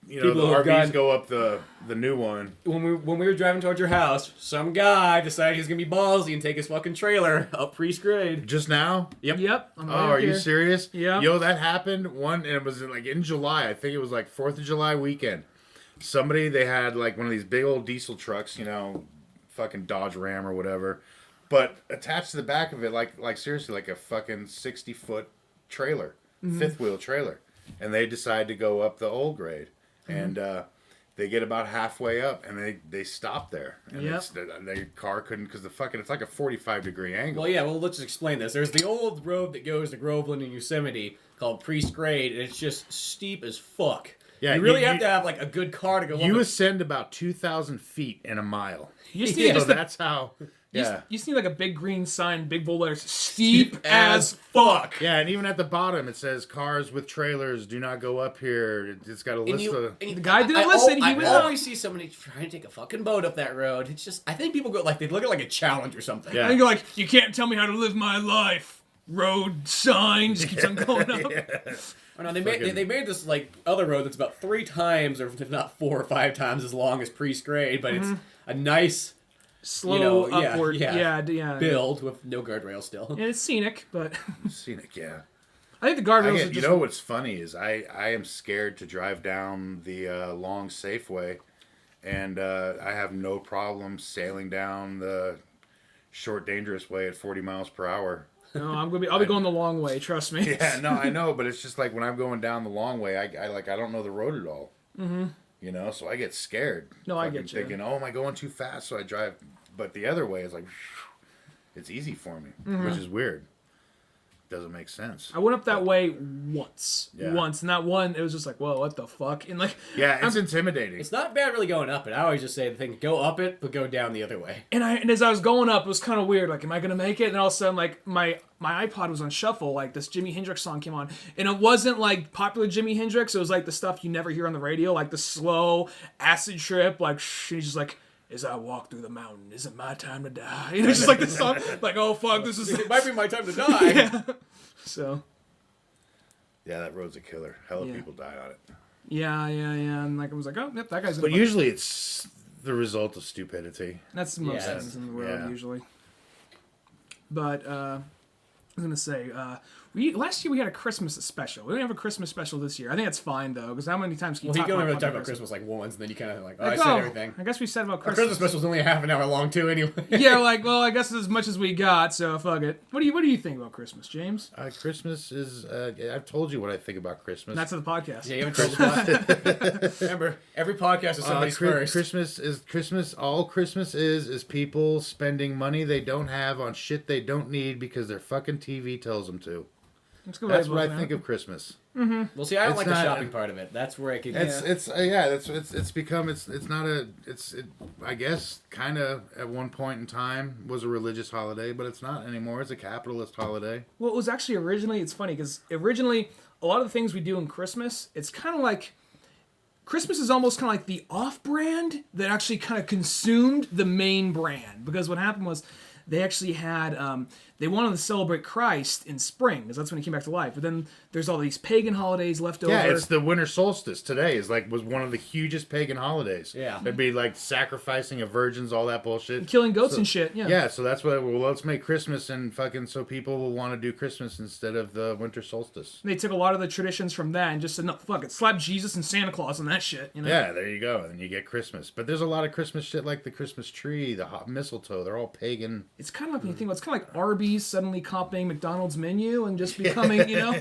People the have RVs gone- go up the new one. When we were driving towards your house, some guy decided he was gonna be ballsy and take his fucking trailer up Priest-grade. Just now? Yep. I'm Oh, right are you here. serious? Yeah. Yo, that happened and it was in July. I think it was 4th of July weekend. Somebody, they had one of these big old diesel trucks, fucking Dodge Ram or whatever, but attached to the back of it, seriously, a fucking 60-foot trailer, fifth wheel trailer. And they decide to go up the old grade. And they get about halfway up and they stop there. And Yep. their car couldn't, because it's like a 45-degree angle. Well, yeah. Well, let's just explain this. There's the old road that goes to Groveland and Yosemite called Priest-grade, and it's just steep as fuck. Yeah, you really you- have to have a good car to go You up. ascend about 2,000 feet in a mile. You just need, So just that's how. you Yeah. just need a big green sign, big bold letters, steep as fuck. Yeah, and even at the bottom it says cars with trailers do not go up here. It's got a list of. The guy didn't listen, he went I up. always see somebody trying to take a fucking boat up that road. It's just, I think people go they look at it like a challenge or something. Yeah. And you're like, you can't tell me how to live my life. Road sign just keeps on going up. Oh, no, they made this other road that's about 3 times, or if not 4 or 5 times as long as Priest-grade, but it's a nice Slow yeah, upward. yeah. Yeah. build with no guardrail still. And it's scenic, but Scenic, yeah. I think the guardrails are You just. know what's funny is I am scared to drive down the long Safeway, and I have no problem sailing down the short dangerous way at 40 miles per hour. No, I'll be going the long way. Trust me. Yeah, no, I know, but it's just when I'm going down the long way, I don't know the road at all. Mm-hmm. So I get scared. No, I fucking get you. thinking, oh, am I going too fast? So I drive, but the other way is it's easy for me, which is weird. Doesn't make sense. I went up that way once. Yeah. Once. And that one, it was just whoa, what the fuck? And Yeah, it's intimidating. It's not bad really going up it. I always just say the thing, go up it, but go down the other way. and as I was going up, it was kind of weird. Am I gonna make it? And all of a sudden, my iPod was on shuffle. This Jimi Hendrix song came on, and it wasn't popular Jimi Hendrix. It was the stuff you never hear on the radio, the slow acid trip. She's just like, as I walk through the mountain, is it my time to die? And it's just this song, oh fuck, this is It might be my time to die. So Yeah, that road's a killer. Hella Yeah. people die on it. Yeah, and like I was like, oh, yep, that guy's. But usually it's the result of stupidity. That's most Yeah. things in the world Yeah. usually. But I was gonna say, last year we had a Christmas special. We don't have a Christmas special this year. I think that's fine though, because how many times can you Well, he talk can only about really talk fucking about Christmas like once, and then you kind of like, oh, Like, I said everything. I guess we said about Our Christmas. Christmas special's only a half an hour long too, anyway. Yeah, like, well, I guess it's as much as we got, so fuck it. What do you think about Christmas, James? Christmas is. I've told you what I think about Christmas. That's the podcast. Yeah, you haven't told the podcast. Remember, every podcast is somebody's first. Christmas. All Christmas is people spending money they don't have on shit they don't need because their fucking TV tells them to. That's good. That's what I think of Christmas. Well, see, I don't It's like the not- shopping part of it. That's where I could. I guess kind of at one point in time was a religious holiday, but it's not anymore. It's a capitalist holiday. Well, it was actually originally, it's funny, because originally, a lot of the things we do in Christmas, it's kind of like, Christmas is almost kind of like the off-brand that actually kind of consumed the main brand. Because what happened was, they actually had, they wanted to celebrate Christ in spring, because that's when he came back to life. But then there's all these pagan holidays left over. Yeah, it's the winter solstice today. Was one of the hugest pagan holidays. Yeah. There'd be like sacrificing of virgins, all that bullshit. Killing goats and shit, yeah. Yeah, so that's what. Well, let's make Christmas and fucking so people will want to do Christmas instead of the winter solstice. They took a lot of the traditions from that and just said, no, fuck it, slap Jesus and Santa Claus on that shit, you know? Yeah, there you go. And you get Christmas. But there's a lot of Christmas shit like the Christmas tree, the hot mistletoe. They're all pagan. It's kind of like when you think about it's kind of like Arby's suddenly copying McDonald's menu and just becoming, you know?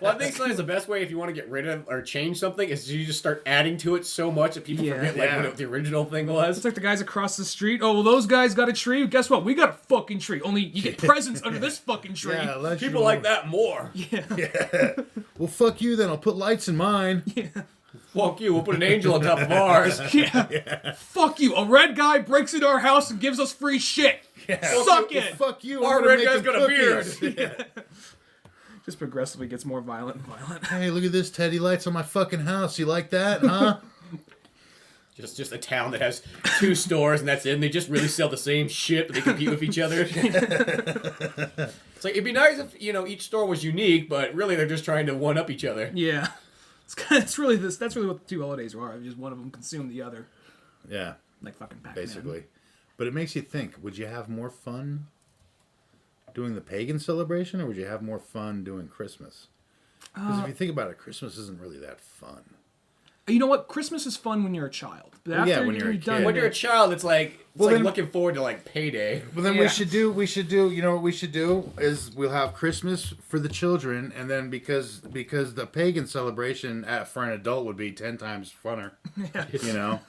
Well, I think sometimes the best way if you want to get rid of or change something is you just start adding to it so much that people Yeah. forget like Yeah. what the original thing was. It's like the guys across the street. Oh, well, those guys got a tree. Guess what? We got a fucking tree. Only you get presents under this fucking tree. Yeah, unless People you like want- that more. Yeah. Well, fuck you then. I'll put lights in mine. Fuck you. We'll put an angel on top of ours. Yeah. Fuck you. A red guy breaks into our house and gives us free shit. Suck it. Fuck you. Our I'm gonna red make guy's them got a beard. cookies. Just progressively gets more violent and violent. Hey, look at this teddy lights on my fucking house. You like that, huh? Just a town that has 2 stores and that's it. And they just really sell the same shit, but they compete with each other. It's like it'd be nice if each store was unique, but really they're just trying to one up each other. Yeah. That's really what the two holidays are. Just one of them consume the other. Yeah, Like fucking Pac-Man. basically. But it makes you think, would you have more fun doing the pagan celebration or would you have more fun doing Christmas? Because if you think about it, Christmas isn't really that fun. You know what? Christmas is fun when you're a child. But Well, yeah, when you're a done kid. When you're a child, it's like then- looking forward to like payday. But then Yeah. we should do, you know what we should do is we'll have Christmas for the children, and then because the pagan celebration for an adult would be 10 times funner, you know.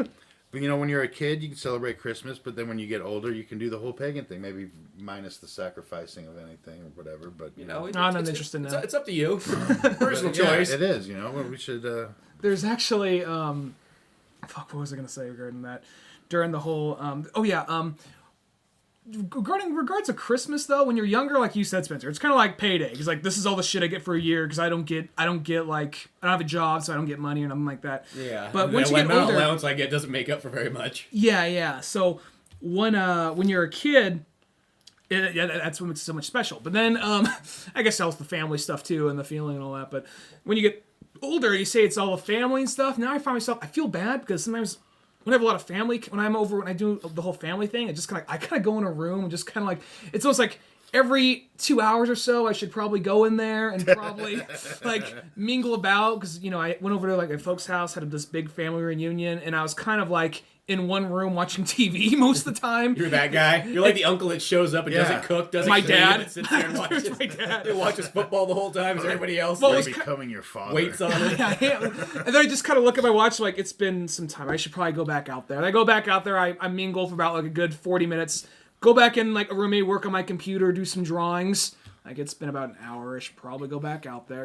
But when you're a kid, you can celebrate Christmas, but then when you get older, you can do the whole pagan thing, maybe minus the sacrificing of anything or whatever. But I'm not interested now. It's up to you. Personal yeah, choice. it is. We should. There's actually what was I gonna say regarding that? During the whole regards to Christmas though, when you're younger, like you said, Spencer, it's kind of like payday because like this is all the shit I get for a year because I don't have a job, so I don't get money or nothing like that. Yeah. But And once the you get amount of older, allowance I get doesn't make up for very much. yeah. So when you're a kid. That's what makes it so much special. But then, I guess that's the family stuff too, and the feeling and all that. But when you get older, you say it's all the family and stuff. Now I find myself, I feel bad because sometimes when I have a lot of family, when I do the whole family thing, I kind of go in a room and just kind of like, it's almost like every 2 hours or so, I should probably go in there and probably like mingle about because I went over to like a folks' house, had this big family reunion, and I was kind of like in one room watching TV most of the time. You're that guy. You're like the uncle that shows up and Yeah. doesn't cook, doesn't My clean, dad. and sits there and watches. My dad. He watches football the whole time as everybody else Well, You're it's becoming your father. waits on it. I am. And then I just kind of look at my watch like it's been some time. I should probably go back out there. And I go back out there. I mingle for about like a good 40 minutes. Go back in like a roommate, work on my computer, do some drawings. Like it's been about an hour. I should probably go back out there.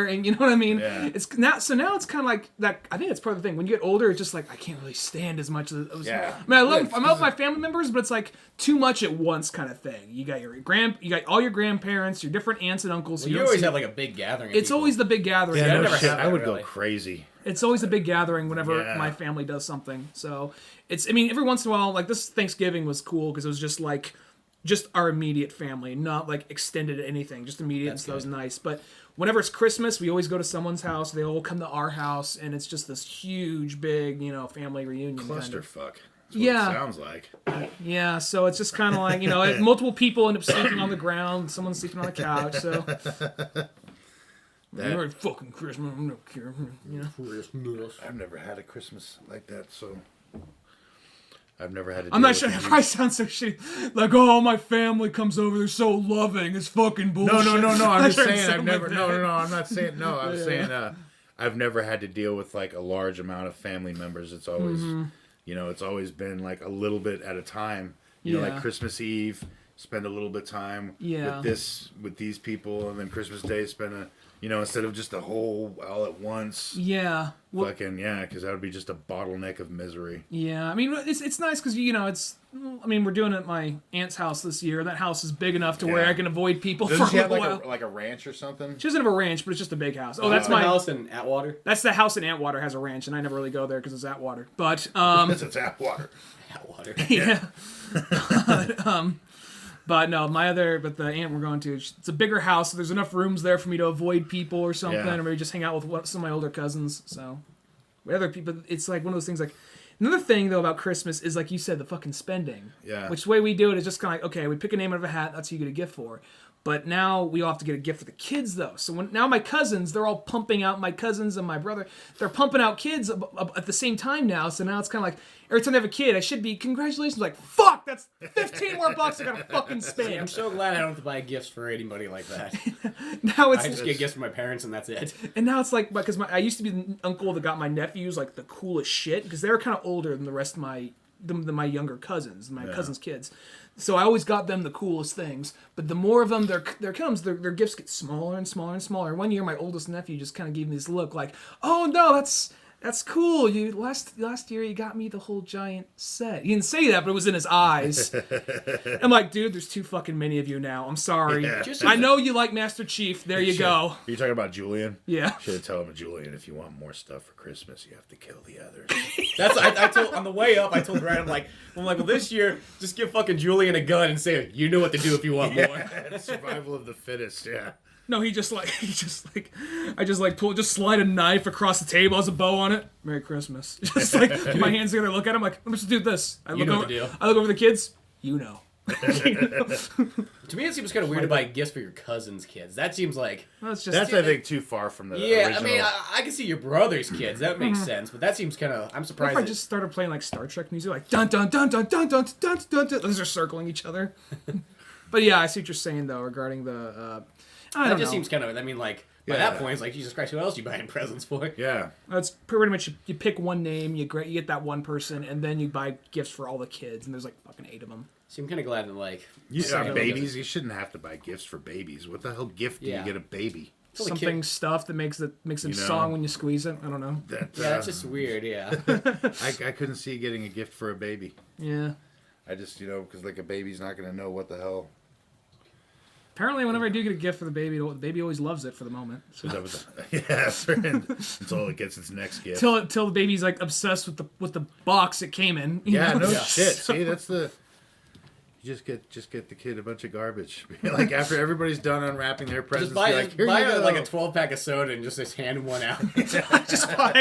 And you know what I mean? Yeah. Now it's kind of like that. I think that's part of the thing. When you get older, it's just like I can't really stand as much as Yeah. I mean, I'm out with my family members, but it's like too much at once kind of thing. You got all your grandparents, your different aunts and uncles. Well, you you don't always see- have like a big gathering. Of It's people. always the big gathering. Yeah, I no never shit. had I that, would really. go crazy. It's always a big gathering whenever Yeah. my family does something. So every once in a while, like this Thanksgiving was cool because it was just like just our immediate family, not like extended anything, just immediate. That's So that was good. nice. But whenever it's Christmas, we always go to someone's house. They all come to our house, and it's just this huge, big, family reunion. Kind of. Clusterfuck. That's what Yeah. it sounds like. Yeah, so it's just kind of like, multiple people end up sleeping on the ground, someone's sleeping on the couch, so. Merry fucking Christmas, I don't care. Christmas. I've never had a Christmas like that, so I've never had to. I'm not deal sure with if the I sound so shitty. Like, oh, my family comes over, they're so loving, it's fucking bullshit. No. I'm just sure it saying I've sound never. like No. that. I'm not saying no. I'm saying I've never had to deal with like a large amount of family members. It's always, it's always been like a little bit at a time. You know, Yeah. like Christmas Eve, spend a little bit of time Yeah. with these people, and then Christmas Day spend a. Instead of just a whole all at once. Yeah. Well, Fucking yeah, because that would be just a bottleneck of misery. yeah, I mean, it's nice because, we're doing it at my aunt's house this year. That house is big enough to where Yeah. I can avoid people Doesn't for she a have while. like a ranch or something? She doesn't have a ranch, but it's just a big house. Oh, That's that's my my house in Atwater. That's the house in Antwater has a ranch, and I never really go there because it's Atwater. But Because it's Atwater. Atwater. yeah. But no, the aunt we're going to, it's a bigger house, so there's enough rooms there for me to avoid people or something, Yeah. or maybe just hang out with some of my older cousins. So, with other people, it's like one of those things. Like another thing though about Christmas is like you said, the fucking spending. Yeah. Which the way we do it is just kind of like, okay, we pick a name out of a hat. That's who you get a gift for. But now we all have to get a gift for the kids though. So now my cousins, they're all pumping out, my cousins and my brother, they're pumping out kids at the same time now. So now it's kind of like every time they have a kid, I should be congratulations. Like fuck, that's 15 more bucks I gotta fucking I'm spend. so glad I don't have to buy gifts for anybody like that. Now it's I just get gifts from my parents and that's it. and now it's like because I used to be the uncle that got my nephews like the coolest shit because they were kind of older than the rest of my younger cousins, my cousins' kids. So I always got them the coolest things. But the more of them there comes, their gifts get smaller and smaller and smaller. One year, my oldest nephew just kind of gave me this look like, "Oh no, that's cool. You last year you got me the whole giant set." He didn't say that, but it was in his eyes. I'm like, dude, there's too fucking many of you now. I'm sorry. Yeah. I know you like Master Chief. There you go. Are you talking about Julian? Yeah. Should have told him, Julian, if you want more stuff for Christmas, you have to kill the others. That's I told on the way up. I told Brad, I'm like, well, this year, just give fucking Julian a gun and say, you know what to do if you want more. Survival of the fittest. Yeah. No, I just slide a knife across the table, has a bow on it. Merry Christmas. Just like put my hands together, look at him like, let me just do this. I look know over, the deal. I look over the kids. You know. To me, it seems kind of weird to buy gifts for your cousin's kids. That seems like That's just That's, I think, too far from the yeah. original. I mean, I can see your brother's kids. That makes sense. But that seems kind of. I'm what surprised. if I that- just started playing like Star Trek music, like dun dun dun dun dun dun dun dun dun. Those are circling each other. But yeah, I see what you're saying though regarding the. I that don't just know. seems kind of. I mean, like by Yeah. that point, it's like Jesus Christ. Who else are you buying presents for? Yeah. That's pretty much you pick one name, you get that one person, and then you buy gifts for all the kids, and there's like fucking 8 of them. So I'm kind of glad that like. Babies, you shouldn't have to buy gifts for babies. What the hell gift do Yeah. you get a baby? Only Something kid- stuff that makes them You know. song when you squeeze it. I don't know. That, Yeah, that's just weird. Yeah. I couldn't see getting a gift for a baby. Yeah. I just, because like a baby's not going to know what the hell. Apparently, whenever I do get a gift for the baby always loves it for the moment. So. That was until it gets its next gift. Till the baby's like obsessed with the box it came in. you Yeah, know? no Yeah. shit. See, that's the. You just get the kid a bunch of garbage. Like after everybody's done unwrapping their presents, Just buy, be like, here buy you go. like a 12-pack of soda and just hand one out. Just buy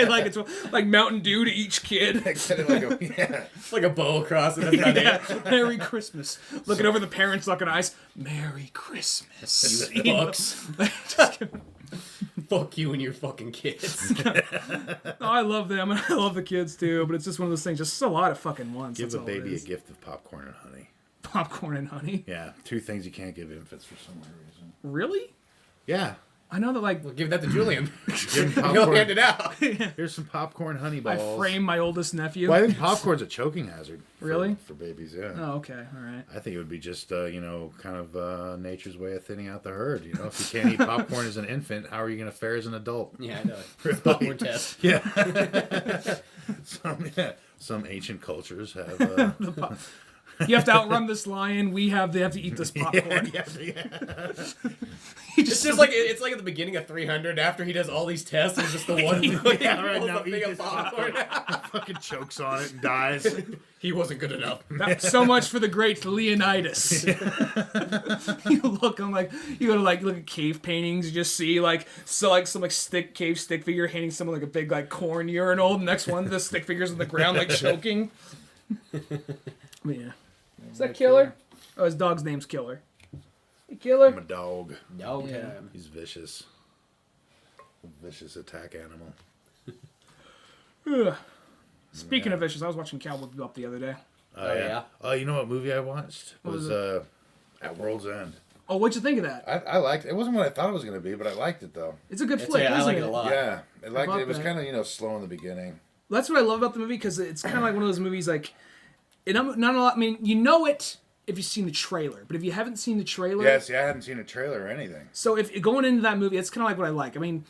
like Mountain Dew to each kid. Kind of like yeah. It's like a bow across the front Yeah. end. Merry Christmas. Looking over the parents' looking eyes. Merry Christmas. You fucks. Just kidding. Fuck you and your fucking kids. Oh, I love them and I love the kids too, but it's just one of those things. Just a lot of fucking ones. Give That's a all it baby a is. gift of popcorn and honey. Popcorn and honey. Yeah, 2 things you can't give infants for some weird reason. Really? Yeah, I know that like Well, give that to Julian. give him He'll popcorn. hand it out. Here's some popcorn honey I balls. frame my oldest nephew. Well, I think popcorn's a choking hazard. Really? For babies, yeah. Oh, okay, all right. I think it would be just, kind of nature's way of thinning out the herd. If you can't eat popcorn as an infant, how are you going to fare as an adult? Yeah, I know. It's a popcorn test. Yeah. Some ancient cultures have You have to outrun this lion. They have to eat this popcorn. Yeah. He It's just like it's like at the beginning of 300 after he does all these tests. It's just the one. Yeah, right, pulls no, a he thing of just- popcorn. Fucking chokes on it and dies. He wasn't good enough. So much for the great Leonidas. You look, you go to look at cave paintings. You just see some cave stick figure handing someone like a big corn urinal. The next one, the stick figure's on the ground choking. But yeah, is that Killer? Oh, his dog's name's Killer. Hey, Killer. I'm a dog. No Yeah. time. He's vicious. Vicious attack animal. Ugh. Speaking of vicious, I was watching Cowboy Bebop the other day. Oh, yeah? Oh, you know what movie I watched? What was At World's End. Oh, what'd you think of that? I liked it. It wasn't what I thought it was going to be, but I liked it though. It's a good flick, I isn't like it? it a lot. Yeah, love it was that. kind of slow in the beginning. That's what I love about the movie because it's kind of like one of those movies not a lot. I mean, you know it if you've seen the trailer, but if you haven't seen the trailer, Yeah, see, I hadn't seen a trailer or anything. So if going into that movie, it's kind of like what I like. I mean,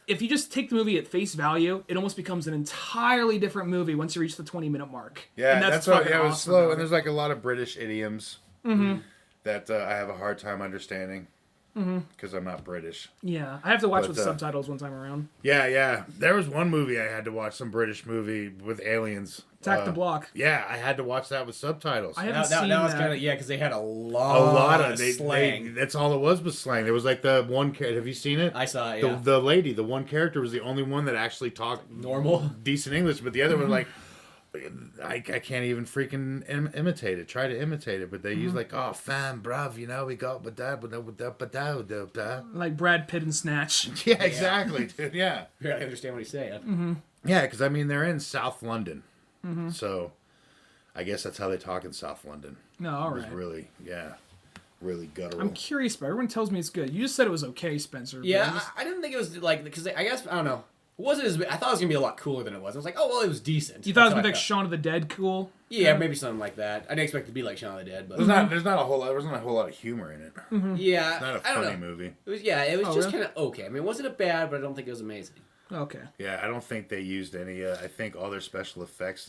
if you just take the movie at face value, it almost becomes an entirely different movie once you reach the 20-minute mark. Yeah, and that's why fucking it was awesome slow, about and there's a lot of British idioms that I have a hard time understanding because I'm not British. Yeah, I have to watch But, with subtitles one time around. Yeah. There was one movie I had to watch, some British movie with aliens. Attack the Block. Yeah, I had to watch that with subtitles. I haven't That seen was that. kind of because they had a a lot, lot of slang. that's all it was slang. There was the one character. Have you seen it? I saw it. The, Yeah. the lady, the one character was the only one that actually talked Normal. decent English, but the other one I can't even freaking imitate it. Try to imitate it, but they use oh fam, bruv, we got Like Brad Pitt and Snatch. yeah, exactly, dude. Yeah, I understand what he's saying. yeah, because I mean they're in South London, so I guess that's how they talk in South London. No, all It was right. really really guttural. I'm curious, but everyone tells me it's good. You just said it was okay, Spencer. but Yeah, I just- I didn't think it was because I guess I don't know. It wasn't as I thought it was gonna be a lot cooler than it was. I was like, oh well, it was decent. you thought it was That's gonna be how like I Shaun of the Dead cool? felt. Yeah, maybe something like that. I didn't expect it to be like Shaun of the Dead, but there's not a whole lot. There wasn't a whole lot of humor in it. yeah, It's not a I don't funny know. movie. It was it was Oh, just really? kind of okay. I mean, it wasn't bad, but I don't think it was amazing. Okay. Yeah, I don't think they used any. I think all their special effects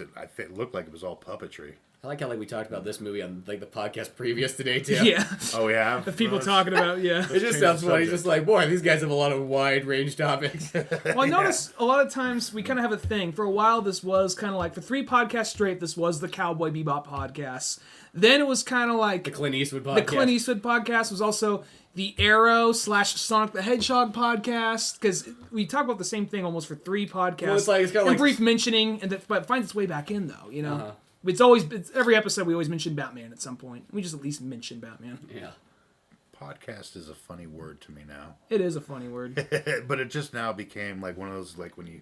looked like it was all puppetry. I like how we talked about this movie on the podcast previous today too. Yeah. Oh yeah, The people talking about, yeah. It just change sounds the funny. It's subject. just boy, these guys have a lot of wide range topics. Well, I notice a lot of times we kind of have a thing. For a while, this was kind of like, for 3 podcasts straight, this was the Cowboy Bebop podcast. Then it was kind of like... The Clint Eastwood podcast. The Clint Eastwood podcast was also the Arrow / Sonic the Hedgehog podcast, because we talk about the same thing almost for 3 podcasts. Well, it's kinda like- brief mentioning, but it finds its way back in, though, Uh-huh. It's every episode we always mention Batman at some point. We just at least mention Batman. Yeah. Podcast is a funny word to me now, It is a funny word. but it just now became like one of those when you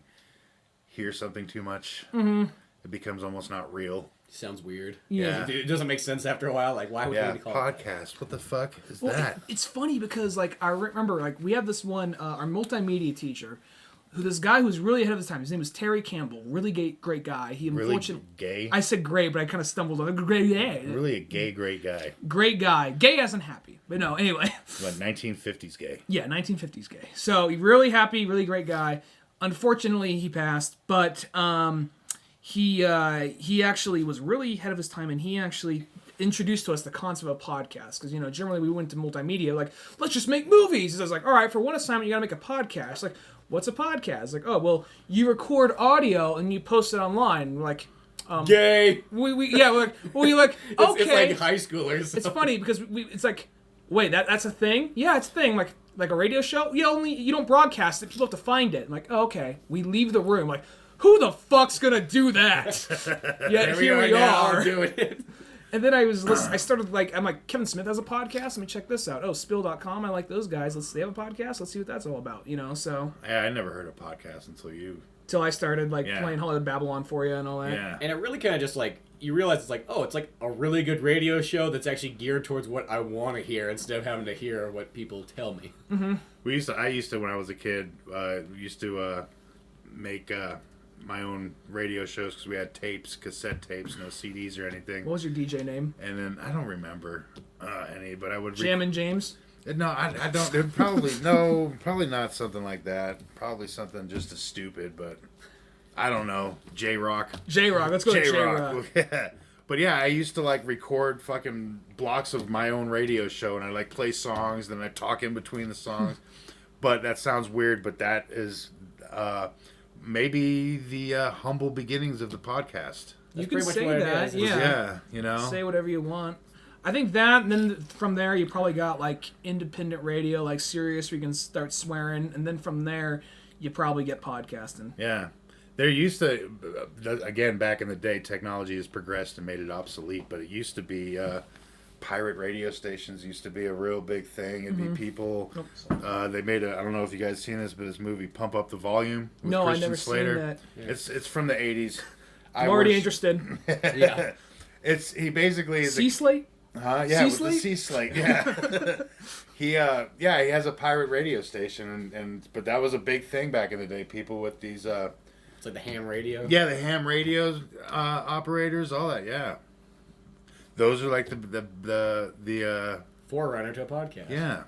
hear something too much, it becomes almost not real. Sounds weird. Yeah. It doesn't make sense after a while. Like, why would Yeah, we call it? podcast. What the fuck is Well, that? it's funny because I remember we have this one our multimedia teacher, this guy who's really ahead of his time. His name was Terry Campbell. Really great guy. He Really unfortunately gay? I said great, but I kind of stumbled on it. Great, yeah. Really a gay, great guy. Great guy. Gay as in happy, but no. Anyway, Like 1950s gay. yeah, 1950s gay. So really happy, really great guy. Unfortunately, he passed, but he actually was really ahead of his time, and he actually introduced to us the concept of a podcast, because generally we went to multimedia let's just make movies. So I was like, all right, for one assignment you gotta make a podcast. Like, what's a podcast? Like, oh well, you record audio and you post it online. And we're like, Gay. we're like okay. It's like high schoolers. It's funny because it's like, wait, that's a thing? Yeah, it's a thing. Like a radio show? You don't broadcast it. People have to find it. I'm like, oh, okay. We leave the room. Like, who the fuck's gonna do that? Yet here we now are. doing it. And then I started I'm like, Kevin Smith has a podcast. Let me check this out. Oh, Spill.com. I like those guys. They have a podcast. Let's see what that's all about. So Yeah, I never heard of podcast until you. till I started Yeah. playing Hollywood Babylon for you and all that. Yeah. And it really kind of just you realize it's it's like a really good radio show that's actually geared towards what I want to hear instead of having to hear what people tell me. I used to when I was a kid. Used to make my own radio shows because we had cassette tapes, no CDs or anything. What was your DJ name? And then I don't remember any, but I would. Jammin' James. No, I don't. It probably not something like that. Probably something just as stupid, but I don't know. J-Rock. J-Rock. Let's go to J-Rock. J-Rock. Yeah. But yeah, I used to like record fucking blocks of my own radio show, and I like play songs, then I talk in between the songs. But that sounds weird, but that is maybe the humble beginnings of the podcast. You That's can pretty much say what it that, is. yeah. Yeah, you know. Say whatever you want. I think that, and then from there you probably got like independent radio, like Sirius, where you can start swearing, and then from there you probably get podcasting. Yeah. There used to, again, back in the day, technology has progressed and made it obsolete, but it used to be pirate radio stations used to be a real big thing. It'd be people, they made I don't know if you guys seen this, but this movie, Pump Up the Volume, with No, Christian I never Slater. seen that. Yeah. It's from the 80s. I'm already interested. Yeah. He basically is Sea Slate? yeah, Sea with the Slate? Sea Slate, yeah. He has a pirate radio station, but that was a big thing back in the day. People with these It's like the ham radio. yeah, the ham radios, operators, all that, yeah. Those are like the Forerunner to a podcast. yeah.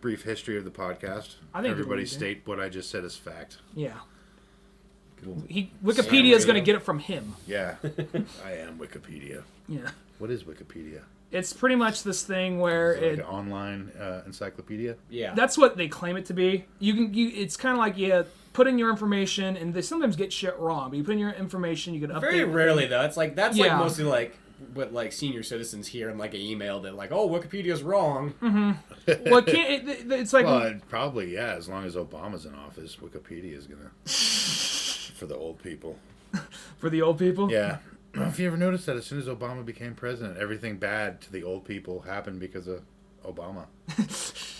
Brief history of the podcast. I think everybody it would be. state what I just said as fact. Yeah. Cool. Wikipedia is radio. going to get it from him. Yeah, I am Wikipedia. Yeah. What is Wikipedia? It's pretty much this thing where Is it like an online encyclopedia? Yeah. that's what they claim it to be. It's kind of like you put in your information, and they sometimes get shit wrong. But you put in your information, you can update. Very rarely though. It's like that's Yeah. like mostly like what like senior citizens hear in like an email that like, oh, Wikipedia's wrong. Well, it can't, it's like Well, probably, yeah. As long as Obama's in office, Wikipedia is gonna for the old people. for the old people. Yeah. If you ever noticed that, as soon as Obama became president, everything bad to the old people happened because of Obama.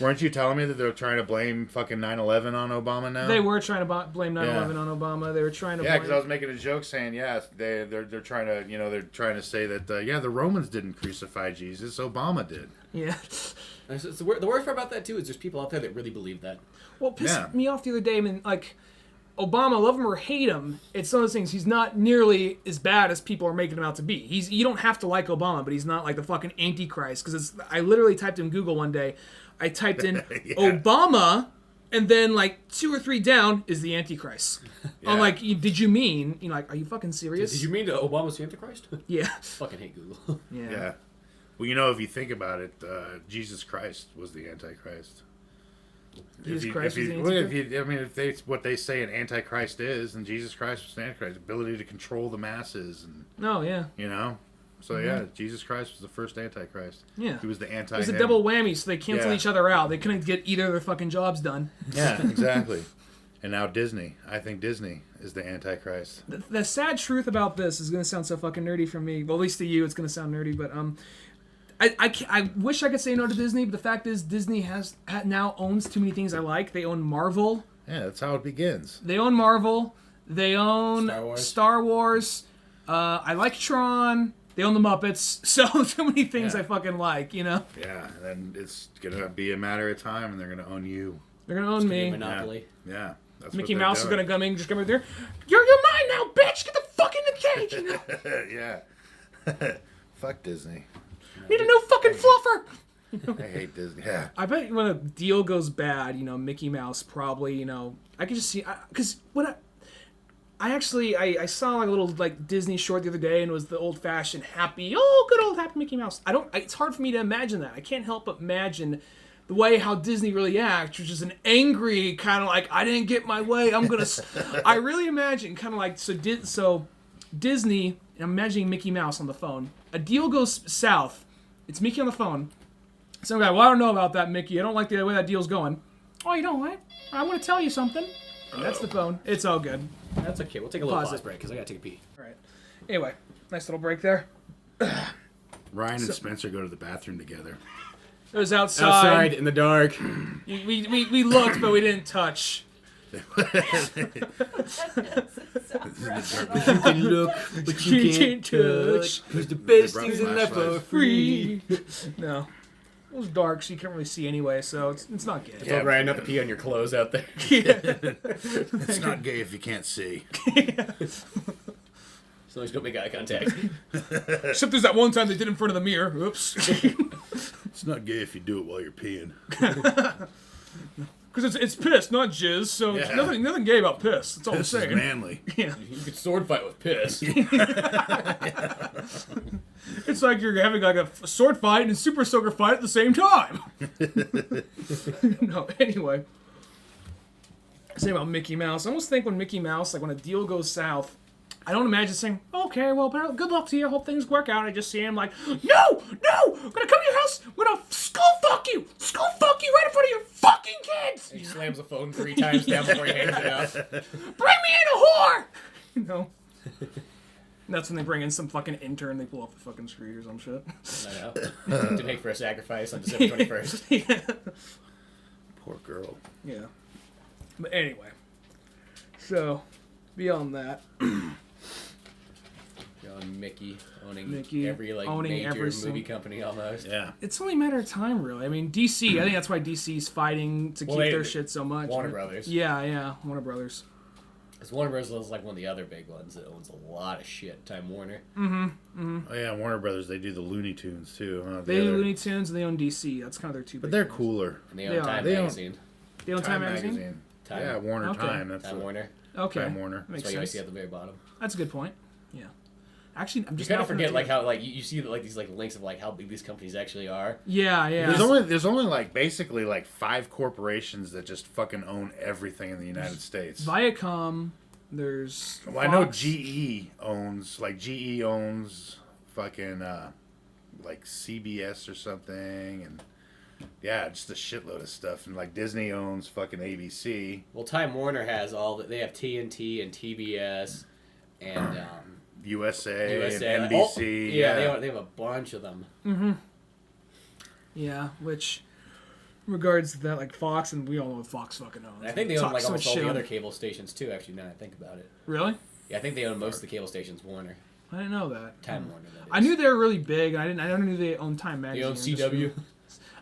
Weren't you telling me that they're trying to blame fucking 9/11 on Obama now? They were trying to blame 9/11 on Obama. They were trying to Yeah, because I blame. was making a joke saying, yeah, they're trying to, they're trying to say that, the Romans didn't crucify Jesus, Obama did. Yeah. The worst part about that too is there's people out there that really believe that. What pissed Yeah. me off the other day, I mean, like, Obama, love him or hate him, it's one of those things. He's not nearly as bad as people are making him out to be. You don't have to like Obama, but he's not like the fucking Antichrist. Because I literally typed in Google one day. I typed in Yeah. Obama, and then like 2 or 3 down is the Antichrist. I'm Yeah. like, did you mean? Like, are you fucking serious? Did you mean to Obama's the Antichrist? Yeah. Fucking hate Google. Yeah. Yeah. Well, if you think about it, Jesus Christ was the Antichrist. Jesus If Christ was the Antichrist? what they say an Antichrist is, and Jesus Christ was the Antichrist, ability to control the masses, and Oh, yeah. So yeah, Jesus Christ was the first Antichrist. Yeah. He was the anti. It was a double whammy, so they canceled Yeah. each other out. They couldn't get either of their fucking jobs done. Yeah, exactly. And now Disney. I think Disney is the Antichrist. The sad truth about this is going to sound so fucking nerdy from me. Well, at least to you, it's going to sound nerdy. But I wish I could say no to Disney, but the fact is, Disney now owns too many things I like. They own Marvel. Yeah, that's how it begins. They own Marvel. They own Star Wars. I like Tron. They own the Muppets. So many things Yeah. I fucking like. Yeah, and then it's gonna be a matter of time, and they're gonna own you. They're gonna own me. Monopoly. Yeah, that's Mickey what they're Mouse is doing. gonna come in, just come in there. You're mine now, bitch. Get the fuck in the cage. You know? Yeah. Fuck Disney. Need a new fucking fluffer. I hate Disney. Yeah. I bet when a deal goes bad, Mickey Mouse probably, I could just see, because when I saw like a little like Disney short the other day, and it was the old-fashioned happy, good old happy Mickey Mouse. It's hard for me to imagine that. I can't help but imagine the way how Disney really acts, which is an angry kind of like, I didn't get my way, I'm gonna. I really imagine kind of like so Disney. I'm imagining Mickey Mouse on the phone. A deal goes south. It's Mickey on the phone. Some guy, well, I don't know about that, Mickey. I don't like the way that deal's going. Oh, you don't, right? I want to tell you something. And that's the phone. It's all good. That's okay. We'll take a little Pause pause it. break because I gotta take a pee. All right. Anyway, nice little break there. Ryan and Spencer go to the bathroom together. It was outside. Outside in the dark. We looked, but we didn't touch. You can look, but You can't touch. Because the They best brought things in life are flashlights. free. No. It was dark, so you can't really see anyway, so it's not gay. Told Ryan not to pee on your clothes out there. It's not gay if you can't see. So long as you don't make eye contact. Except there's that one time they did in front of the mirror. Oops. It's not gay if you do it while you're peeing. Because it's piss, not jizz. So Yeah. nothing gay about piss. That's all This I'm is saying. manly. Yeah. You could sword fight with piss. It's like you're having like a sword fight and super soaker fight at the same time. No, anyway. Say about Mickey Mouse. I almost think when Mickey Mouse, like when a deal goes south, I don't imagine saying, okay, well, good luck to you. Hope things work out. I just see him like, no, I'm gonna come to your house. I'm gonna skull fuck you right in front of your fucking kids. He slams the phone 3 times down before he hangs it up. Bring me in a whore. You know. And that's when they bring in some fucking intern. They pull off the fucking street or some shit. I know. To make for a sacrifice on December 21st. Yeah. Poor girl. Yeah. But anyway. So, beyond that. Mickey owning Mickey every owning major every movie company almost. Yeah. It's only a matter of time, really. I mean, DC, I think that's why DC's fighting to keep their shit so much. Warner Brothers. Yeah, Warner Brothers. Because Warner Brothers is like one of the other big ones that owns a lot of shit. Time Warner. Oh yeah, Warner Brothers. They do the Looney Tunes too. Huh? They own Looney Tunes and they own DC. That's kind of their two But big they're things. cooler. And they They own are. Time They own- Magazine. They own Time Magazine? Time. Yeah, Warner Okay. Time. That's Time what- Warner. Okay. Time Warner. That That's makes why you always sense. see at the very bottom. That's a good point. Yeah. Actually, I'm You just kind now of forget gonna like how like you see like these like links of like how big these companies actually are. Yeah. There's only like basically like 5 corporations that just fucking own everything in the United States. Viacom. There's. Well, I know Fox. GE owns fucking like CBS or something, and yeah, just a shitload of stuff. And like Disney owns fucking ABC, Well, Time Warner has all that. They have TNT and TBS and USA, USA. and NBC. They have a bunch of them. Yeah, which regards to that, like Fox, and we all know what Fox fucking owns. And I think they Talk own like so almost much all shit the on- other cable stations too. Actually, now that I think about it. Really? Yeah, I think they own most of the cable stations. Warner, I didn't know that. Time Warner. That is. I knew they were really big. I don't knew they owned Time They Magazine. own I just CW. knew-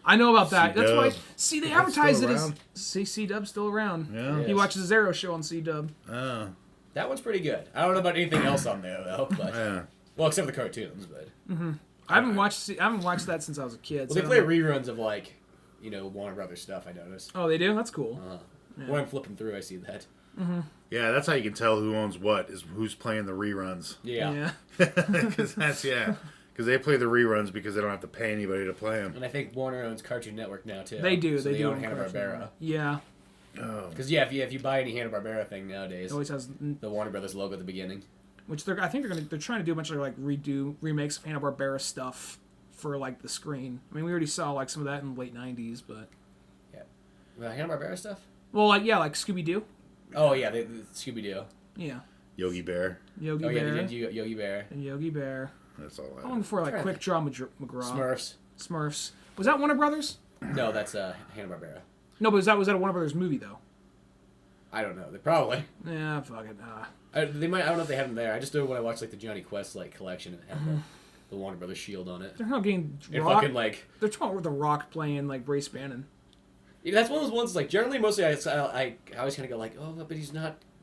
I know about that. That's why. C-Dub. See, they That's advertise still it as around. C Dub's still around. Yeah. Yeah. He watches the Zero Show on C Dub. Oh, That one's pretty good. I don't know about anything else on there though. But yeah. well, except for the cartoons. But I haven't watched that since I was a kid. well, so they I play don't know. reruns of like Warner Brothers stuff. I noticed. Oh, they do. That's cool. When I'm flipping through, I see that. Yeah, that's how you can tell who owns what is who's playing the reruns. Yeah. Because because they play the reruns because they don't have to pay anybody to play them. And I think Warner owns Cartoon Network now too. They do. So they do own Hanna Barbera. Yeah. Oh, Because if you buy any Hanna Barbera thing nowadays, It always has, the Warner Brothers logo at the beginning. which I think they're trying to do a bunch of like remakes of Hanna Barbera stuff for like the screen. I mean, we already saw like some of that in the late '90s, but Hanna Barbera stuff. well, like Scooby Doo. Oh yeah, the Scooby Doo. Yeah. Yogi Bear. Yogi Oh yeah, Bear they did Yogi Bear. and Yogi Bear. That's all I How long before like Trying to Quick Draw McGraw? Smurfs. Smurfs. Was that Warner Brothers? No, that's Hanna Barbera. No, but was that a Warner Brothers movie though? I don't know. They probably. Yeah, fuck it. They might. I don't know if they have them there. I just know when I watched like the Johnny Quest collection, it had the Warner Brothers shield on it. They're not getting And Rock. fucking like They're talking with the Rock playing like Ray Spannon. that's one of those ones like generally mostly I always kind of go like but he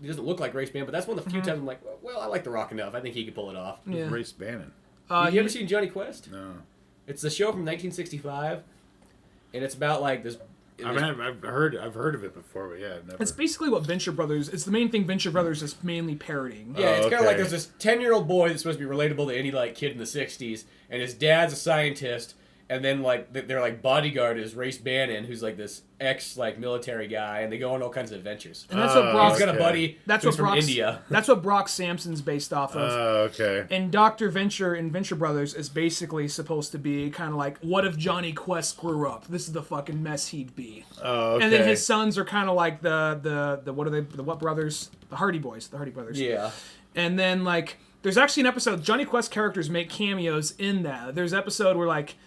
doesn't look like Race Band, but that's one of the few times I'm like well I like The Rock enough. I think he could pull it off. Yeah. Ray Spannon. Have you ever He- seen Johnny Quest? No. It's the show from 1965, and it's about like this. I've heard of it before, but yeah, never. It's basically what Venture Brothers. It's the main thing Venture Brothers is mainly parodying. Yeah, it's kind of okay. like there's this 10-year-old boy that's supposed to be relatable to any like kid in the 60s, and his dad's a scientist, and then like their like bodyguard is Race Bannon, who's like this ex like military guy, and they go on all kinds of adventures. And that's what Oh, Brock's. He's got a okay. buddy That's who's what from Brock's. India. That's what Brock Sampson's based off of. Oh, okay. And Dr. Venture in Venture Brothers is basically supposed to be kind of like, what if Johnny Quest grew up? This is the fucking mess he'd be. Oh, okay. And then his sons are kind of like the what are they? The what brothers? The Hardy Boys. The Hardy Brothers. Yeah. And then like, there's actually an episode. Johnny Quest characters make cameos in that. There's an episode where like,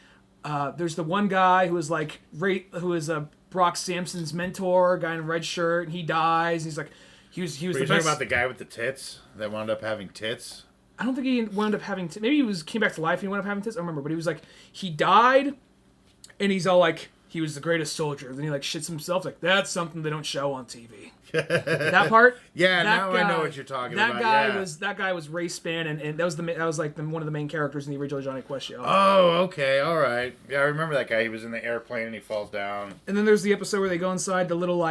there's the one guy who is like, who is Brock Sampson's mentor, guy in a red shirt, and he dies. And he's like, he was Were the you best. talking about the guy with the tits that wound up having tits? I don't think he wound up having. Maybe he came back to life and he wound up having tits. I don't remember, but he was like, he died, and he's all like, he was the greatest soldier. Then he like shits himself like that's something they don't show on TV. That part. Yeah, that now I know what you're talking that about. Guy Yeah. that guy was Ray Span, and that was like one of the main characters in the original Johnny Quest show. Oh, okay, all right. Yeah, I remember that guy. He was in the airplane and he falls down. And then there's the episode where they go inside the little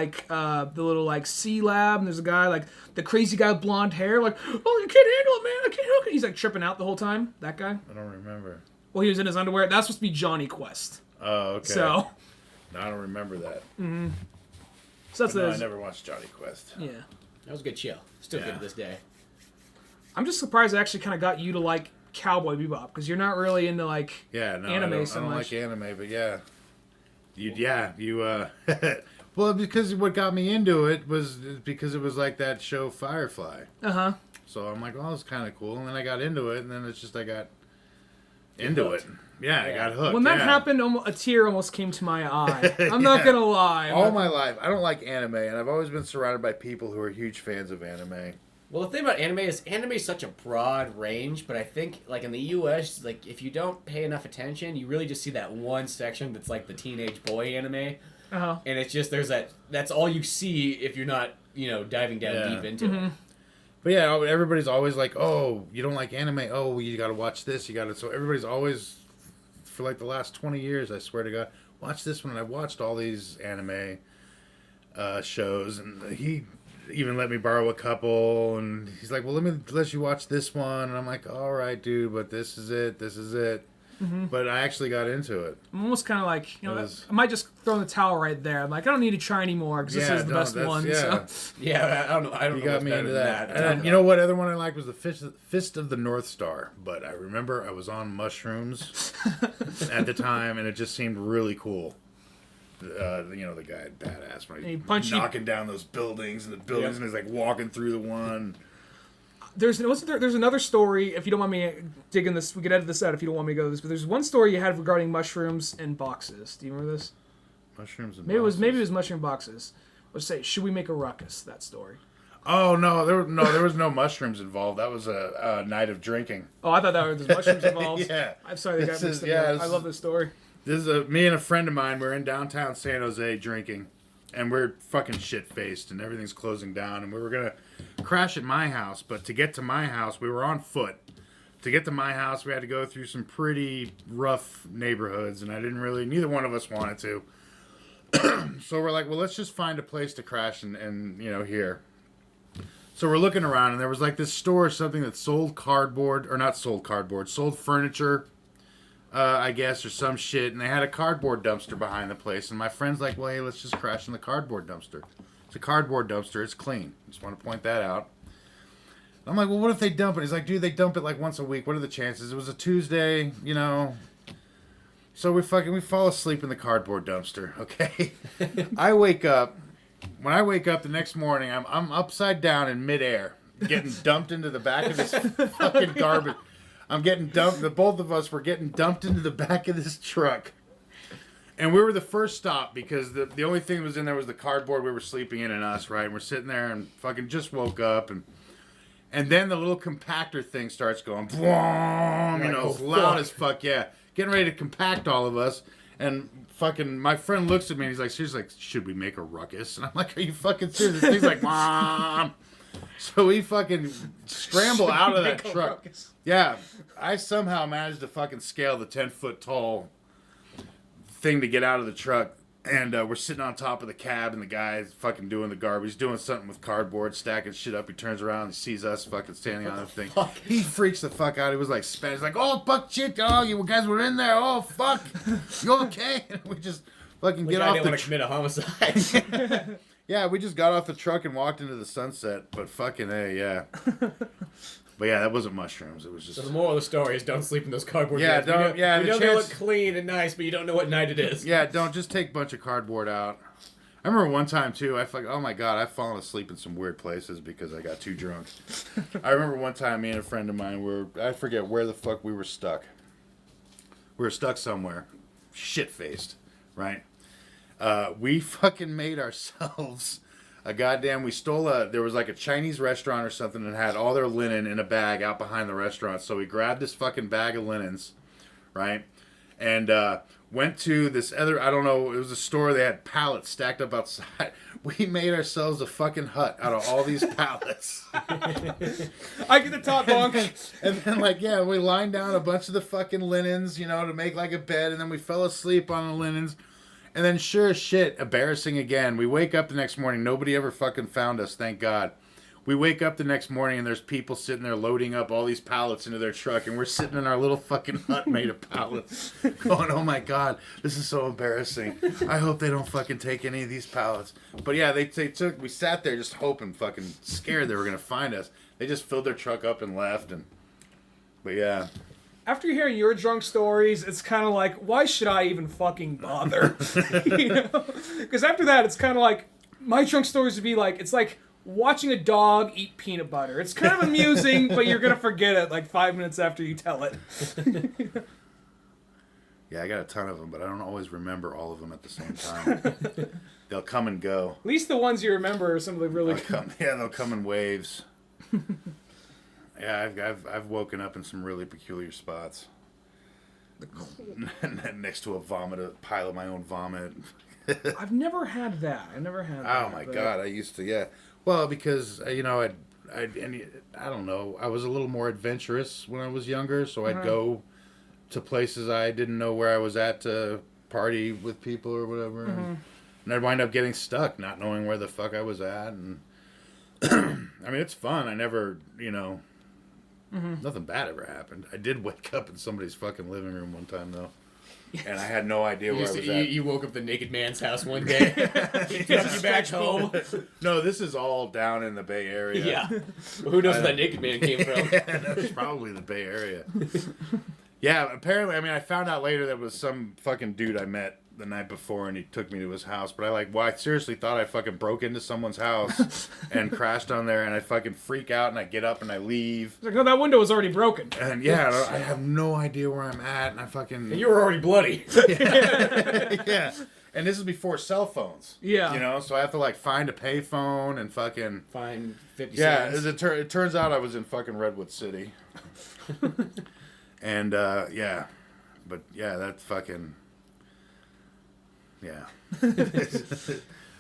sea lab, and there's a guy like the crazy guy with blonde hair, like, oh, you can't handle it, man, I can't handle it. He's like tripping out the whole time. That guy. I don't remember. Well, he was in his underwear. That's supposed to be Johnny Quest. Oh, okay. So. No, I don't remember that. So that's No, I never watched Johnny Quest. Yeah. That was a good show. Still good to this day. I'm just surprised I actually kind of got you to like Cowboy Bebop because you're not really into like Yeah, no, anime I so don't much. like anime, but yeah. Well, because what got me into it was because it was like that show Firefly. Uh-huh. So I'm like, oh, it's kind of cool. And then I got into it, and then it's just I got into it. Yeah, I got hooked. When that yeah. happened, a tear almost came to my eye. I'm not gonna lie. All my life, I don't like anime, and I've always been surrounded by people who are huge fans of anime. Well, the thing about anime is such a broad range, but I think like in the U.S., like if you don't pay enough attention, you really just see that one section that's like the teenage boy anime, Uh-huh. and it's just that's all you see if you're not diving down deep into it. But yeah, everybody's always like, oh, you don't like anime? Oh, well, you got to watch this. You got to. So everybody's always, for like the last 20 years, I swear to God, watch this one. And I've watched all these anime shows, and he even let me borrow a couple. And he's like, well, let you watch this one. And I'm like, all right, dude, but this is it. This is it. But I actually got into it. I'm almost kind of like, It was- I might just throw in the towel right there. I'm like, I don't need to try anymore because this is the best one. Yeah. So. Yeah, I don't know. I don't You know got what's me better into than that. that. And you know what other one I liked was the Fist of the North Star. But I remember I was on mushrooms at the time, and it just seemed really cool. The guy badass when He he's punched you- knocking down those buildings and and he's like walking through the one. There's another story. If you don't want me digging this, we could edit this out if you don't want me to go to this. But there's one story you had regarding mushrooms and boxes. Do you remember this? Mushrooms and Maybe boxes. it was mushroom boxes. Let's say, should we make a ruckus? That story. Oh no, there was no mushrooms involved. That was a night of drinking. Oh, I thought that was mushrooms involved. Yeah. I'm sorry, they got This mixed is- up. yeah, I this love is- this story. This is me and a friend of mine. We're in downtown San Jose drinking, and we're fucking shit faced, and everything's closing down. And we were gonna crash at my house, but to get to my house, we were on foot. To get to my house, we had to go through some pretty rough neighborhoods, and neither one of us wanted to. So we're like, well, let's just find a place to crash and here. So we're looking around, and there was like this store or something that sold sold furniture. I guess, or some shit, and they had a cardboard dumpster behind the place, and my friend's like, well, hey, let's just crash in the cardboard dumpster. It's a cardboard dumpster, it's clean. Just want to point that out. I'm like, well, what if they dump it? He's like, dude, they dump it like once a week. What are the chances? It was a Tuesday, So we fall asleep in the cardboard dumpster, okay? I wake up. When I wake up the next morning, I'm upside down in midair, getting dumped into the back of this fucking garbage. I'm getting dumped. Both of us were getting dumped into the back of this truck. And we were the first stop because the only thing that was in there was the cardboard we were sleeping in and us, right? And we're sitting there and fucking just woke up. And then the little compactor thing starts going, boom, it's loud as fuck, yeah. Getting ready to compact all of us. And fucking my friend looks at me and he's like, seriously, should we make a ruckus? And I'm like, are you fucking serious? This thing's like, Mom. So we fucking scramble out of that truck. Yeah, I somehow managed to fucking scale the 10-foot tall thing to get out of the truck. And we're sitting on top of the cab, and the guy's fucking doing the garbage. He's doing something with cardboard, stacking shit up. He turns around and sees us fucking standing on the thing. fuck? He freaks the fuck out. He was like Spanish. He's like, oh, fuck shit. Oh, you guys were in there. Oh, fuck. You okay? And we just fucking get I off didn't the want to commit a homicide. Yeah, we just got off the truck and walked into the sunset. But fucking hey, yeah. But yeah, that wasn't mushrooms. It was just. So the moral of the story is don't sleep in those cardboard Yeah, cans. don't- yeah, You the know they look chance- clean and nice, but you don't know what night it is. Yeah, don't just take a bunch of cardboard out. I remember one time too. Oh my god, I've fallen asleep in some weird places because I got too drunk. I remember one time, me and a friend of mine I forget where the fuck we were stuck. We were stuck somewhere, shit faced, right? We fucking made ourselves we stole there was like a Chinese restaurant or something and had all their linen in a bag out behind the restaurant. So we grabbed this fucking bag of linens, right? And Went to this other, I don't know, it was a store. They had pallets stacked up outside. We made ourselves a fucking hut out of all these pallets. I get the top bunk. And then, like, yeah, we lined down a bunch of the fucking linens, you know, to make like a bed. And then we fell asleep on the linens. And then, sure as shit, embarrassing again. We wake up the next morning. Nobody ever fucking found us, thank God. We wake up the next morning and there's people sitting there loading up all these pallets into their truck, and we're sitting in our little fucking hut made of pallets going, oh my God, this is so embarrassing. I hope they don't fucking take any of these pallets. But yeah, they took, we sat there just hoping, fucking scared they were going to find us. They just filled their truck up and left. But yeah. After hearing your drunk stories, it's kind of like, why should I even fucking bother? You know? Because after that, it's kind of like, my drunk stories would be like, it's like watching a dog eat peanut butter. It's kind of amusing, but you're going to forget it like 5 minutes after you tell it. Yeah, I got a ton of them, but I don't always remember all of them at the same time. They'll come and go. At least the ones you remember are some of the really They'll come in waves. Yeah, I've woken up in some really peculiar spots. Next to a pile of my own vomit. I've never had that. I never had that. Oh my God, I used to, yeah. Well, because, you know, I don't know, I was a little more adventurous when I was younger, so I'd go to places I didn't know where I was at to party with people or whatever. And I'd wind up getting stuck, not knowing where the fuck I was at. And I mean, it's fun. I never, you know, nothing bad ever happened. I did wake up in somebody's fucking living room one time, though. And I had no idea where I was at. You woke up the naked man's house one day. He took you back home. No, this is all down in the Bay Area. Yeah. Well, who knows where that naked man came from? Yeah, it's probably the Bay Area. Yeah, apparently, I mean, I found out later that it was some fucking dude I met the night before, and he took me to his house. But I seriously thought I fucking broke into someone's house and crashed on there, and I fucking freak out, and I get up and I leave. It's like, no, that window was already broken. And yeah, I have no idea where I'm at, and I fucking... And you were already bloody. Yeah. And this is before cell phones. Yeah. You know, so I have to, like, find a payphone and fucking... Find 50 Yeah, cents. it turns out I was in fucking Redwood City. And, yeah. But, yeah, that's fucking... Yeah.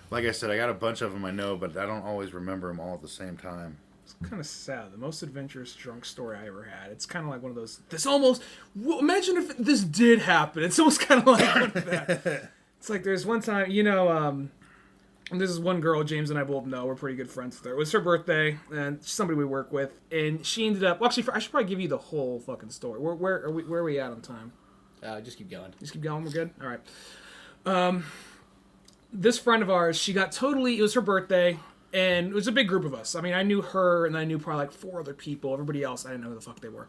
Like I said, I got a bunch of them I know, but I don't always remember them all at the same time. It's kind of sad. The most adventurous drunk story I ever had. It's kind of like one of those... This almost... Imagine if this did happen. It's almost kind of like one of that. It's like there's one time, you know... this is one girl James and I both know. We're pretty good friends with her. It was her birthday, and somebody we work with, and she ended up... Well, actually, I should probably give you the whole fucking story. Where are we at on time? Just keep going. Just keep going. We're good? All right. This friend of ours, she got totally... It was her birthday, and it was a big group of us. I mean, I knew her, and I knew probably like 4 other people. Everybody else, I didn't know who the fuck they were.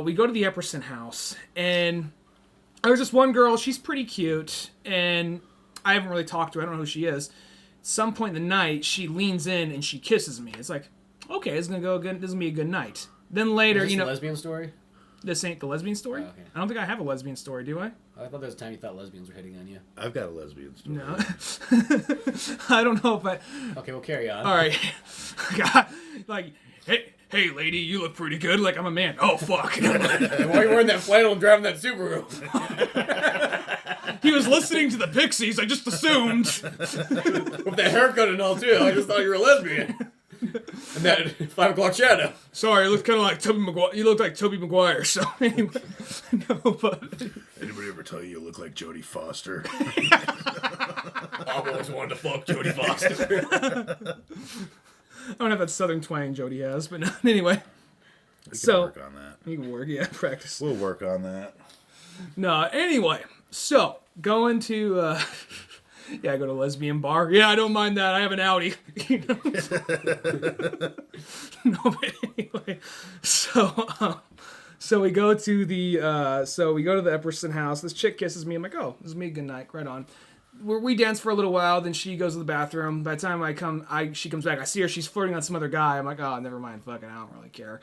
We go to the Epperson house, and there's this one girl. She's pretty cute, and I haven't really talked to her. I don't know who she is. At some point in the night, she leans in, and she kisses me. It's like, okay, this is gonna be a good night. Then later, Is this you know... a lesbian story? This ain't the lesbian story? Oh, okay. I don't think I have a lesbian story, do I? I thought there was a time you thought lesbians were hitting on you. I've got a lesbian story. No. I don't know if I... Okay, we'll carry on. All right. Like, hey, lady, you look pretty good. Like, I'm a man. Oh, fuck. And why are you wearing that flannel and driving that Subaru? He was listening to the Pixies. I just assumed. With that haircut and all, too. I just thought you were a lesbian. And that 5 o'clock shadow. Sorry, you look kind of like Tobey Maguire. You look like Tobey Maguire. So anyway, no, but Anybody ever tell you look like Jodie Foster? I've always wanted to fuck Jodie Foster. I don't have that southern twang Jodie has. But anyway, We can so work on that. you can work, yeah, practice. We'll work on that. No, anyway, so going to. Yeah, I go to a lesbian bar. Yeah, I don't mind that. I have an Audi. You know? No, but anyway. So we go to the Epperson house. This chick kisses me. I'm like, oh, this is me. Good night. Right on. We dance for a little while. Then she goes to the bathroom. By the time she comes back. I see her. She's flirting on some other guy. I'm like, oh, never mind. Fucking, I don't really care.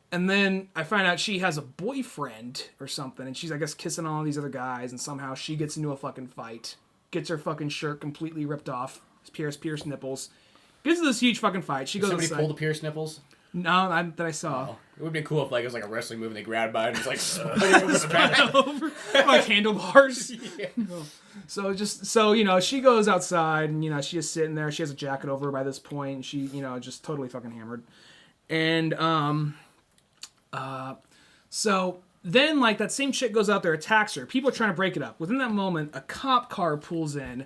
And then I find out she has a boyfriend or something, and she's, I guess, kissing all these other guys, and somehow she gets into a fucking fight. Gets her fucking shirt completely ripped off. Pierce nipples. Gets into this huge fucking fight. She goes Somebody inside. pulled the pierced nipples? No, not that I saw. Oh, it would have been cool if like it was like a wrestling move and they grabbed by and just like spun over the back. Over like handlebars. Yeah. So she goes outside and she's just sitting there. She has a jacket over her by this point, and she just totally fucking hammered. And so then like that same chick goes out there, attacks her. People are trying to break it up. Within that moment, a cop car pulls in,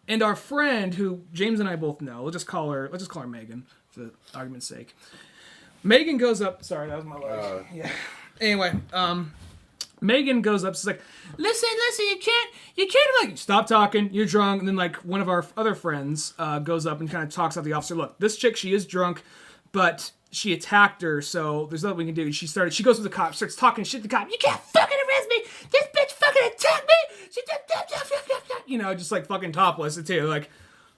and our friend, who James and I both know, let's just call her Megan for the argument's sake. Megan goes up. Sorry, that was my leg. Yeah. Anyway, Megan goes up. She's like, listen, you can't like stop talking. You're drunk. And then like one of our other friends goes up and kind of talks out the officer. Look, this chick, she is drunk, but she attacked her, so there's nothing we can do. She goes to the cop, starts talking shit to the cop. You can't fucking arrest me. This bitch fucking attacked me. She just like fucking topless too. Like,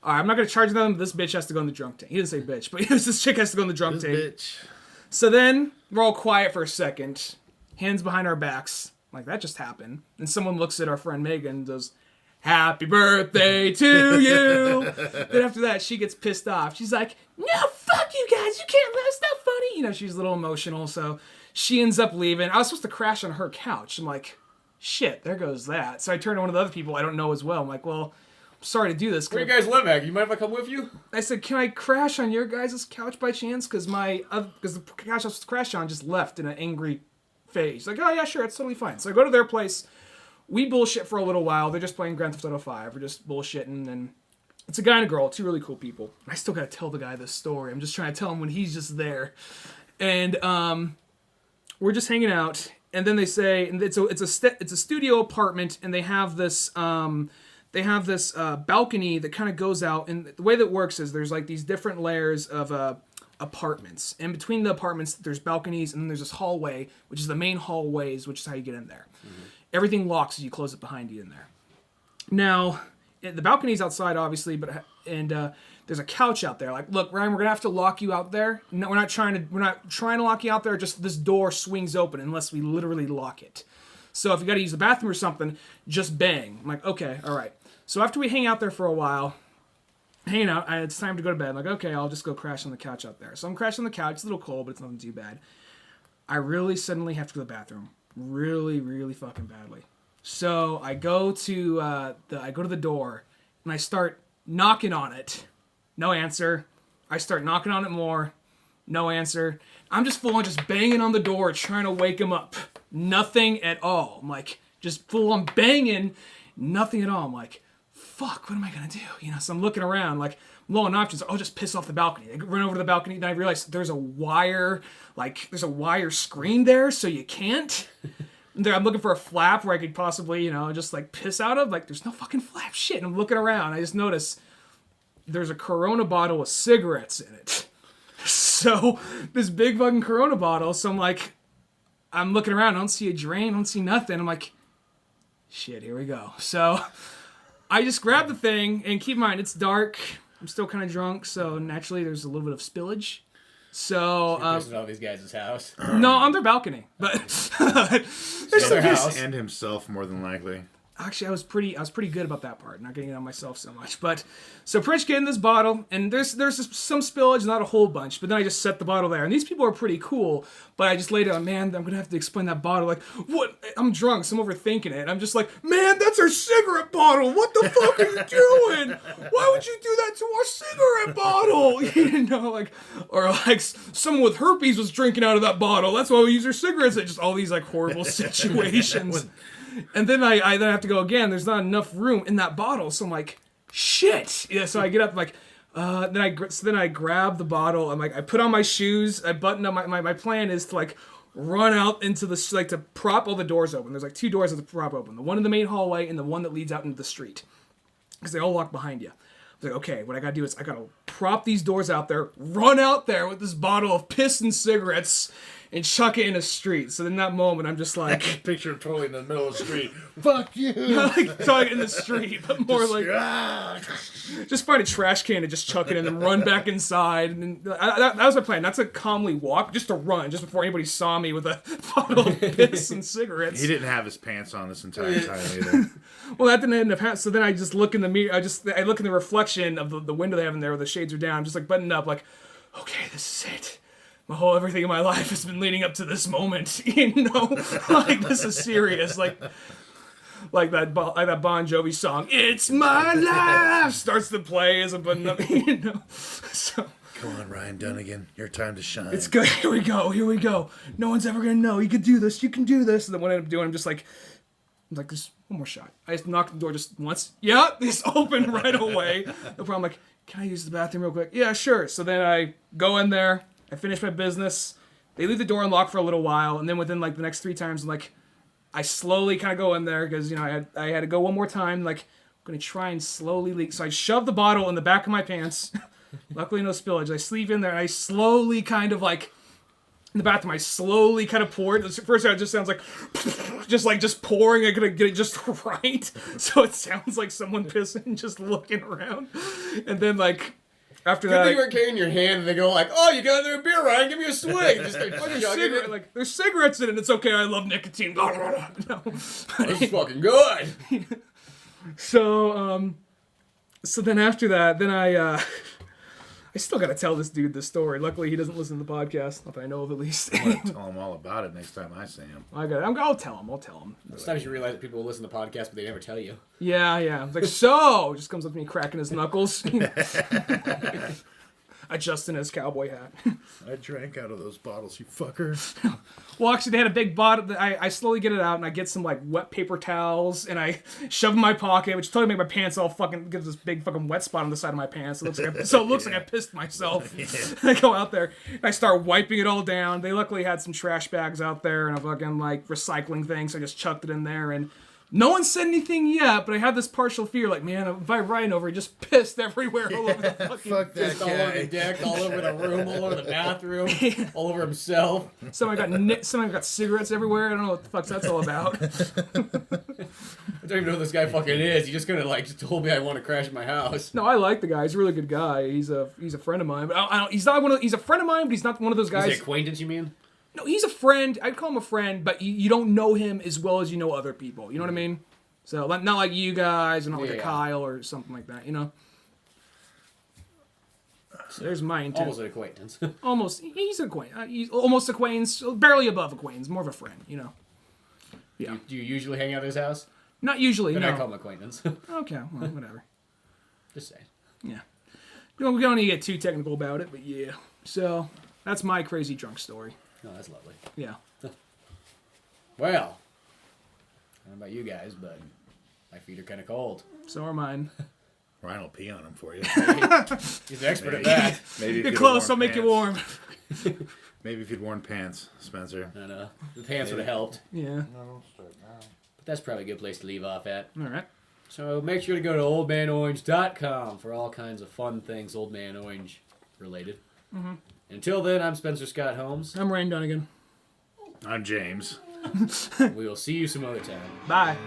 all right, I'm not gonna charge them. But this bitch has to go in the drunk tank. He didn't say bitch, but this chick has to go in the drunk tank. Bitch. So then we're all quiet for a second, hands behind our backs, like that just happened. And someone looks at our friend Megan and goes, "Happy birthday to you." Then after that, she gets pissed off. She's like, "No, fuck you guys. You can't let us. Not funny." She's a little emotional, so she ends up leaving. I was supposed to crash on her couch. I'm like, shit, there goes that. So I turn to one of the other people I don't know as well. I'm like, well, I'm sorry to do this. Where you guys live at? You mind if I come with you? I said, can I crash on your guys' couch by chance? Because the couch I was supposed to crash on just left in an angry phase. Like, oh yeah, sure, it's totally fine. So I go to their place. We bullshit for a little while. They're just playing Grand Theft Auto 5. We're just bullshitting, and it's a guy and a girl, two really cool people. I still gotta tell the guy this story. I'm just trying to tell him when he's just there. And we're just hanging out, and then they say, and it's a studio apartment, and they have this balcony that kind of goes out, and the way that works is there's like these different layers of apartments, and between the apartments there's balconies, and then there's this hallway, which is the main hallways, which is how you get in there. Mm-hmm. Everything locks as you close it behind you in there. Now, the balcony's outside, obviously, but there's a couch out there. Like, look, Ryan, we're gonna have to lock you out there. No, we're not trying to lock you out there. Just this door swings open unless we literally lock it. So if you got to use the bathroom or something, just bang. I'm like, okay, all right. So after we hang out there for a while, it's time to go to bed. I'm like, okay, I'll just go crash on the couch out there. So I'm crashing on the couch. It's a little cold, but it's nothing too bad. I really suddenly have to go to the bathroom. Really, really fucking badly. So I go to the door and I start knocking on it. No answer. I start knocking on it more. No answer. I'm just full on just banging on the door, trying to wake him up. Nothing at all. I'm like, just full on banging. Nothing at all. I'm like, fuck, what am I gonna do? So I'm looking around, like, I'm low on options. I'll just piss off the balcony. I run over to the balcony, then I realize there's a wire screen there, so you can't. I'm looking for a flap where I could possibly, just like piss out of. Like, there's no fucking flap. Shit. And I'm looking around. I just notice there's a Corona bottle with cigarettes in it. So this big fucking Corona bottle. So I'm like, I'm looking around. I don't see a drain. I don't see nothing. I'm like, shit, here we go. So I just grab the thing, and keep in mind, it's dark. I'm still kind of drunk, so naturally there's a little bit of spillage. So pissing all these guys' house. No, on their balcony, but There's their house. And himself, more than likely. Actually, I was pretty good about that part, not getting it on myself so much. But so Pritch get in this bottle, and there's some spillage, not a whole bunch. But then I just set the bottle there, and these people are pretty cool. But I just laid down, man, I'm gonna have to explain that bottle. Like, what? I'm drunk, so I'm overthinking it. I'm just like, man, that's our cigarette bottle. What the fuck are you doing? Why would you do that to our cigarette bottle? Or someone with herpes was drinking out of that bottle. That's why we use our cigarettes. Just all these like horrible situations. And then I have to go again. There's not enough room in that bottle, so I'm like, shit. Yeah. So I get up, like, then I grab the bottle. I'm like, I put on my shoes. I button up. My plan is to like run out into the like to prop all the doors open. There's like two doors that prop open. The one in the main hallway and the one that leads out into the street, because they all lock behind you. I was like, okay, what I gotta do is I gotta prop these doors out there, run out there with this bottle of piss and cigarettes, and chuck it in a street. So in that moment, I'm just like, Picture him totally in the middle of the street. Fuck you. like chuck it in the street, but more just find a trash can and just chuck it in and run back inside. And that was my plan. Not to calmly walk, just to run, just before anybody saw me with a bottle of piss and cigarettes. He didn't have his pants on this entire time either. Well, that didn't end up happening. So then I just look in the mirror. I look in the reflection of the window they have in there where the shades are down, just like buttoned up, like, okay, this is it. everything in my life has been leading up to this moment. Like this is serious. Like that Bon Jovi song, "It's My Life," starts to play as I'm putting up. So. Come on, Ryan Dunigan, your time to shine. It's good. Here we go. No one's ever gonna know. You can do this. You can do this. And then what I end up doing, I'm like, just one more shot. I just knocked the door just once. Yeah, it's open right away. No problem. I'm like, can I use the bathroom real quick? Yeah, sure. So then I go in there. I finish my business. They leave the door unlocked for a little while, and then within like the next 3 times, I'm like, I slowly kind of go in there because I had to go one more time. Like, I'm gonna try and slowly leak. So I shove the bottle in the back of my pants. Luckily, no spillage. I sleep in there, and I slowly kind of like in the bathroom. I slowly kind of pour it. First, it just sounds like just pouring. I gotta get it just right, so it sounds like someone pissing, just looking around. And then like after Good that, thing you weren't carrying your hand, and they go like, "Oh, you got another beer, Ryan? Give me a swig." Just like, there's cigarettes in it. It's okay. I love nicotine. No. This is fucking good. So then after that, then I still gotta tell this dude this story. Luckily, he doesn't listen to the podcast, not that I know of at least. I'm gonna tell him all about it next time I see him. I'll tell him. Sometimes you realize that people will listen to podcasts, but they never tell you. Yeah. It's like, so just comes up to me cracking his knuckles, adjusting his cowboy hat. I drank out of those bottles, you fucker. Well, actually, they had a big bottle. I slowly get it out, and I get some like wet paper towels, and I shove in my pocket, which totally made my pants all fucking gives this big fucking wet spot on the side of my pants. It looks like I pissed myself. I go out there, and I start wiping it all down. They luckily had some trash bags out there and a fucking like recycling thing, so I just chucked it in there and. No one said anything yet, but I had this partial fear, like, man, if I ride over, he just pissed everywhere all over the fucking... Fuck that Pissed all over the deck, all over the room, all over the bathroom, all over himself. Someone got cigarettes everywhere. I don't know what the fuck that's all about. I don't even know who this guy fucking is. He just kind of like just told me I want to crash at my house. No, I like the guy. He's a really good guy. He's a friend of mine. But he's a friend of mine, but he's not one of those guys. Is he acquaintance, you mean? No, he's a friend. I'd call him a friend, but you don't know him as well as you know other people. You know what I mean? So, not like you guys, and not like a Kyle or something like that, So there's my intent. Almost an acquaintance. Almost. He's an acquaintance. He's almost acquaintance, barely above acquaintance, more of a friend, Yeah. Do you usually hang out at his house? Not usually, Then no. I call him acquaintance. Okay, well, whatever. Just saying. Yeah. We don't need to get too technical about it, but yeah. So, that's my crazy drunk story. Oh, that's lovely. Yeah. Well, I don't know about you guys, but my feet are kind of cold. So are mine. Ryan will pee on him for you. He's an expert at that. Maybe if Get you'd close, worn I'll make you pants. warm. Maybe if you'd worn pants, Spencer. And the pants would have helped. Yeah. But that's probably a good place to leave off at. All right. So make sure to go to oldmanorange.com for all kinds of fun things Old Man Orange related. Mm-hmm. Until then, I'm Spencer Scott Holmes. I'm Ryan Dunigan. I'm James. We will see you some other time. Bye.